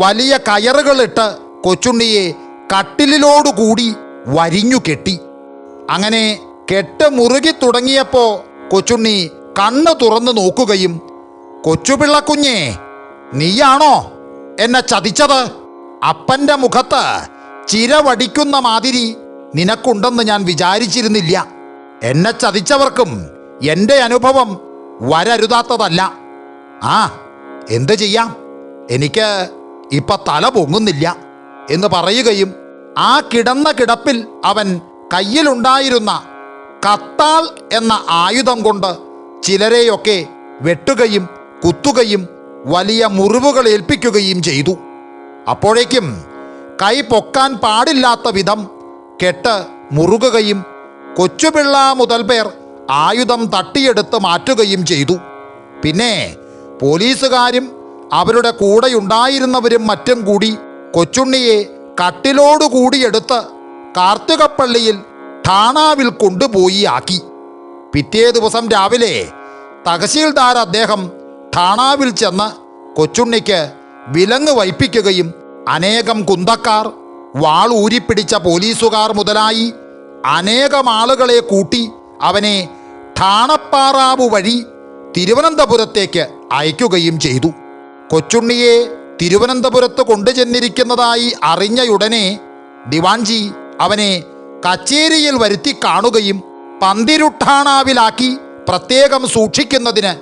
വലിയ കയറുകളിട്ട് കൊച്ചുണ്ണിയെ കട്ടിലിലോടുകൂടി വരിഞ്ഞു കെട്ടി. അങ്ങനെ കെട്ട് മുറുകി തുടങ്ങിയപ്പോൾ കൊച്ചുണ്ണി കണ്ണ് തുറന്നു നോക്കുകയും, കൊച്ചുപിള്ളക്കുഞ്ഞേ, നീയാണോ എന്നെ ചതിച്ചത്? അപ്പൻ്റെ മുഖത്ത് ചിരവടിക്കുന്ന മാതിരി നിനക്കുണ്ടെന്ന് ഞാൻ വിചാരിച്ചിരുന്നില്ല. എന്നെ ചതിച്ചവർക്കും എൻ്റെ അനുഭവം വരരുതാത്തതല്ല. ആ, എന്തു ചെയ്യാം, എനിക്ക് ഇപ്പം തല പൊങ്ങുന്നില്ല എന്ന് പറയുകയും ആ കിടന്ന കിടപ്പിൽ അവൻ കയ്യിലുണ്ടായിരുന്ന കത്താൾ എന്ന ആയുധം കൊണ്ട് ചിലരെയൊക്കെ വെട്ടുകയും കുത്തുകയും വലിയ മുറിവുകൾ ഏൽപ്പിക്കുകയും ചെയ്തു. അപ്പോഴേക്കും കൈ പൊക്കാൻ പാടില്ലാത്ത വിധം കെട്ട് മുറുകുകയും കൊച്ചുപിള്ള മുതൽ പേർ ആയുധം തട്ടിയെടുത്ത് മാറ്റുകയും ചെയ്തു. പിന്നെ പോലീസുകാരും അവരുടെ കൂടെയുണ്ടായിരുന്നവരും മറ്റും കൂടി കൊച്ചുണ്ണിയെ കട്ടിലോടുകൂടി എടുത്ത് കാർത്തികപ്പള്ളിയിൽ ഠാണാവിൽ കൊണ്ടുപോയി ആക്കി. പിറ്റേ ദിവസം രാവിലെ തഹസീൽദാർ അദ്ദേഹം ഠാണാവിൽ ചെന്ന് കൊച്ചുണ്ണിക്ക് വിലങ്ങ് വയ്പ്പിക്കുകയും അനേകം കുന്തക്കാർ, വാൾ ഊരിപ്പിടിച്ച പോലീസുകാർ മുതലായി അനേകം ആളുകളെ കൂട്ടി അവനെ ഠാണപ്പാറാവ് വഴി തിരുവനന്തപുരത്തേക്ക് അയക്കുകയും ചെയ്തു. കൊച്ചുണ്ണിയെ തിരുവനന്തപുരത്ത് കൊണ്ടുചെന്നിരിക്കുന്നതായി അറിഞ്ഞയുടനെ ദിവാൻജി അവനെ കച്ചേരിയിൽ വരുത്തി കാണുകയും പന്തിരുട്ടാണാവിലാക്കി പ്രത്യേകം സൂക്ഷിക്കുന്നതിന്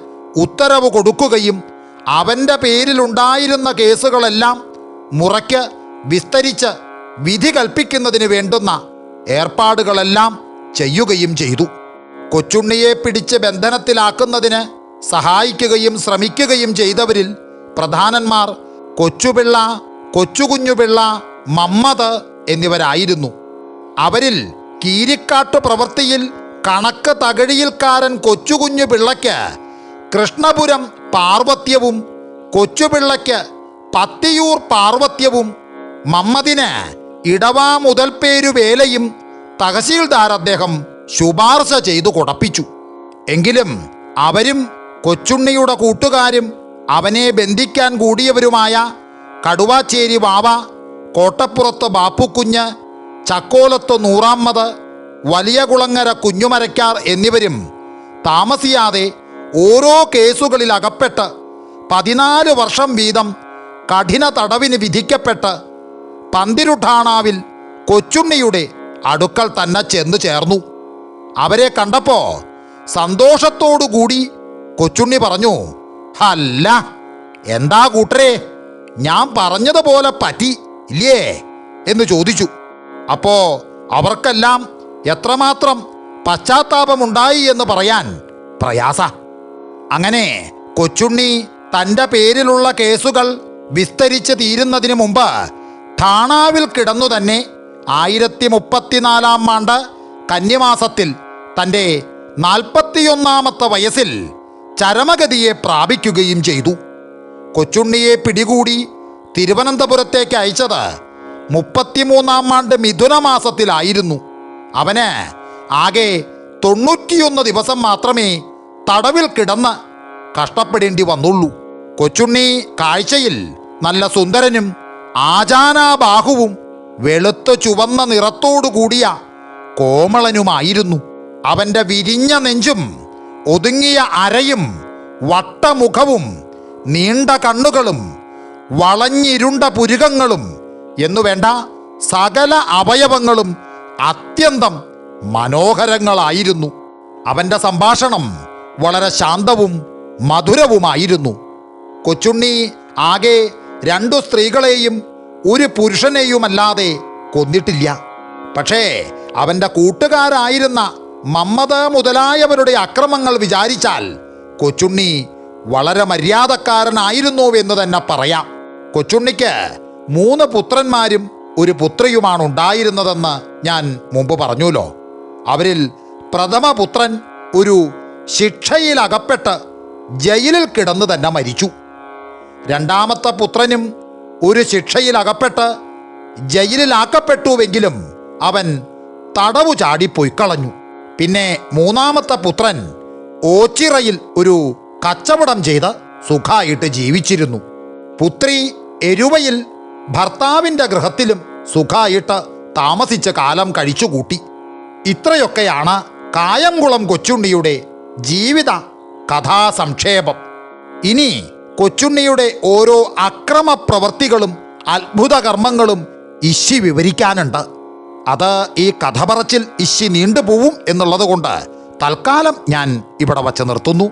ഉത്തരവ് കൊടുക്കുകയും അവൻ്റെ പേരിലുണ്ടായിരുന്ന കേസുകളെല്ലാം മുറയ്ക്ക് വിസ്തരിച്ച് വിധി കൽപ്പിക്കുന്നതിന് വേണ്ടുന്ന ഏർപ്പാടുകളെല്ലാം ചെയ്യുകയും ചെയ്തു. കൊച്ചുണ്ണിയെ പിടിച്ച് ബന്ധനത്തിലാക്കുന്നതിന് സഹായിക്കുകയും ശ്രമിക്കുകയും ചെയ്തവരിൽ പ്രധാനന്മാർ കൊച്ചുപിള്ള, കൊച്ചുകുഞ്ഞുപിള്ള, മമ്മദ് എന്നിവരായിരുന്നു. അവരിൽ കീരിക്കാട്ടു പ്രവൃത്തിയിൽ കണക്ക് തകഴിയിൽക്കാരൻ കൊച്ചുകുഞ്ഞു പിള്ളയ്ക്ക് കൃഷ്ണപുരം പാർവത്യവും, കൊച്ചുപിള്ളയ്ക്ക് പത്തിയൂർ പാർവത്യവും, മമ്മദിന് ഇടവാ മുതൽപ്പേരു വേലയും തഹസീൽദാർ അദ്ദേഹം ശുപാർശ ചെയ്തു കൊടുപ്പിച്ചു. എങ്കിലും അവരും കൊച്ചുണ്ണിയുടെ കൂട്ടുകാരും അവനെ ബന്ധിക്കാൻ കൂടിയവരുമായ കടുവാച്ചേരി വാവ, കോട്ടപ്പുറത്ത് ബാപ്പുക്കുഞ്ഞ്, ചക്കോലത്ത് നൂറാമ്മദ്, വലിയ കുളങ്ങര കുഞ്ഞുമരക്കാർ എന്നിവരും താമസിയാതെ ഓരോ കേസുകളിൽ അകപ്പെട്ട് 14 വർഷം വീതം കഠിന തടവിന് വിധിക്കപ്പെട്ട് പന്തിരുഠാണാവിൽ കൊച്ചുണ്ണിയുടെ അടുക്കൽ തന്നെ ചെന്നു ചേർന്നു. അവരെ കണ്ടപ്പോ സന്തോഷത്തോടുകൂടി കൊച്ചുണ്ണി പറഞ്ഞു, അല്ല, എന്താ കൂട്ടരെ, ഞാൻ പറഞ്ഞതുപോലെ പറ്റി ഇല്ലേ എന്ന് ചോദിച്ചു. അപ്പോ അവർക്കെല്ലാം എത്രമാത്രം പശ്ചാത്താപമുണ്ടായി എന്ന് പറയാൻ പ്രയാസ. അങ്ങനെ കൊച്ചുണ്ണി തൻ്റെ പേരിലുള്ള കേസുകൾ വിസ്തരിച്ച് തീരുന്നതിന് മുമ്പ് ഠാണാവിൽ കിടന്നു തന്നെ 1034 ആണ്ട് കന്നിമാസത്തിൽ തൻ്റെ 41ാമത്തെ വയസ്സിൽ ചരമഗതിയെ പ്രാപിക്കുകയും ചെയ്തു. കൊച്ചുണ്ണിയെ പിടികൂടി തിരുവനന്തപുരത്തേക്ക് അയച്ചത് 33ാം ആണ്ട് മിഥുനമാസത്തിലായിരുന്നു. അവന് ആകെ 91 ദിവസം മാത്രമേ തടവിൽ കിടന്ന് കഷ്ടപ്പെടേണ്ടി വന്നുള്ളൂ. കൊച്ചുണ്ണി കാഴ്ചയിൽ നല്ല സുന്ദരനും ആജാനാബാഹുവും വെളുത്ത് ചുവന്ന നിറത്തോടുകൂടിയ കോമളനുമായിരുന്നു. അവൻ്റെ വിരിഞ്ഞ നെഞ്ചും ഒതുങ്ങിയ അരയും വട്ടമുഖവും നീണ്ട കണ്ണുകളും വളഞ്ഞിരുണ്ട പുരുകങ്ങളും എന്നുവേണ്ട സകല അവയവങ്ങളും അത്യന്തം മനോഹരങ്ങളായിരുന്നു. അവൻ്റെ സംഭാഷണം വളരെ ശാന്തവും മധുരവുമായിരുന്നു. കൊച്ചുണ്ണി ആകെ 2 സ്ത്രീകളെയും 1 പുരുഷനെയുമല്ലാതെ കൊന്നിട്ടില്ല. പക്ഷേ അവൻ്റെ കൂട്ടുകാരായിരുന്ന മമ്മദ് മുതലായവരുടെ അക്രമങ്ങൾ വിചാരിച്ചാൽ കൊച്ചുണ്ണി വളരെ മര്യാദക്കാരനായിരുന്നുവെന്ന് തന്നെ പറയാം. കൊച്ചുണ്ണിക്ക് 3 പുത്രന്മാരും 1 പുത്രിയുമാണ് ഉണ്ടായിരുന്നതെന്ന് ഞാൻ മുമ്പ് പറഞ്ഞുല്ലോ. അവരിൽ പ്രഥമ പുത്രൻ ഒരു ശിക്ഷയിലകപ്പെട്ട് ജയിലിൽ കിടന്ന് തന്നെ മരിച്ചു. 2ാമത്തെ പുത്രനും ഒരു ശിക്ഷയിലകപ്പെട്ട് ജയിലിലാക്കപ്പെട്ടുവെങ്കിലും അവൻ തടവു ചാടിപ്പൊയ്ക്കളഞ്ഞു. പിന്നെ 3ാമത്തെ പുത്രൻ ഓച്ചിറയിൽ ഒരു കച്ചവടം ചെയ്ത് സുഖമായിട്ട് ജീവിച്ചിരുന്നു. പുത്രി എരുവയിൽ ഭർത്താവിൻ്റെ ഗൃഹത്തിലും സുഖമായിട്ട് താമസിച്ച കാലം കഴിച്ചുകൂട്ടി. ഇത്രയൊക്കെയാണ് കായംകുളം കൊച്ചുണ്ണിയുടെ ജീവിത കഥാസംക്ഷേപം. ഇനി കൊച്ചുണ്ണിയുടെ ഓരോ അക്രമ പ്രവൃത്തികളും അത്ഭുത കർമ്മങ്ങളും ഇശി വിവരിക്കാനുണ്ട്. അത് ഈ കഥ പറച്ചിൽ ഇശി നീണ്ടുപോവും എന്നുള്ളത് കൊണ്ട് തൽക്കാലം ഞാൻ ഇവിടെ വച്ച് നിർത്തുന്നു.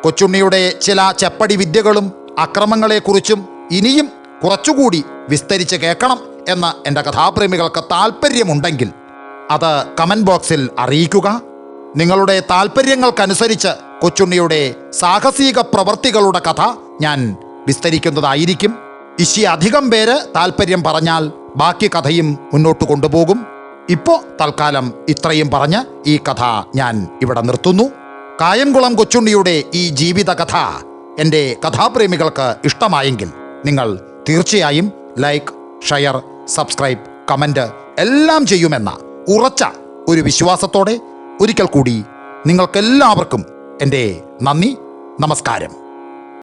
കൊച്ചുണ്ണിയുടെ ചില ചെപ്പടി വിദ്യകളും അക്രമങ്ങളെക്കുറിച്ചും ഇനിയും കുറച്ചുകൂടി വിസ്തരിച്ച് കേൾക്കണം എന്ന് എൻ്റെ കഥാപ്രേമികൾക്ക് താല്പര്യമുണ്ടെങ്കിൽ അത് കമൻറ്റ് ബോക്സിൽ അറിയിക്കുക. നിങ്ങളുടെ താല്പര്യങ്ങൾക്കനുസരിച്ച് കൊച്ചുണ്ണിയുടെ സാഹസിക പ്രവർത്തികളുടെ കഥ ഞാൻ വിസ്തരിക്കുന്നതായിരിക്കും. ഇശി അധികം പേര് താല്പര്യം പറഞ്ഞാൽ ബാക്കി കഥയും മുന്നോട്ട് കൊണ്ടുപോകും. ഇപ്പോൾ തൽക്കാലം ഇത്രയും പറഞ്ഞ് ഈ കഥ ഞാൻ ഇവിടെ നിർത്തുന്നു. കായംകുളം കൊച്ചുണ്ണിയുടെ ഈ ജീവിത കഥ എൻ്റെ കഥാപ്രേമികൾക്ക് ഇഷ്ടമായെങ്കിൽ നിങ്ങൾ തീർച്ചയായും ലൈക്ക്, ഷെയർ, സബ്സ്ക്രൈബ്, കമൻറ്റ് എല്ലാം ചെയ്യുമെന്ന ഉറച്ച ഒരു വിശ്വാസത്തോടെ ഒരിക്കൽ കൂടി നിങ്ങൾക്കെല്ലാവർക്കും എൻ്റെ നന്ദി, നമസ്കാരം.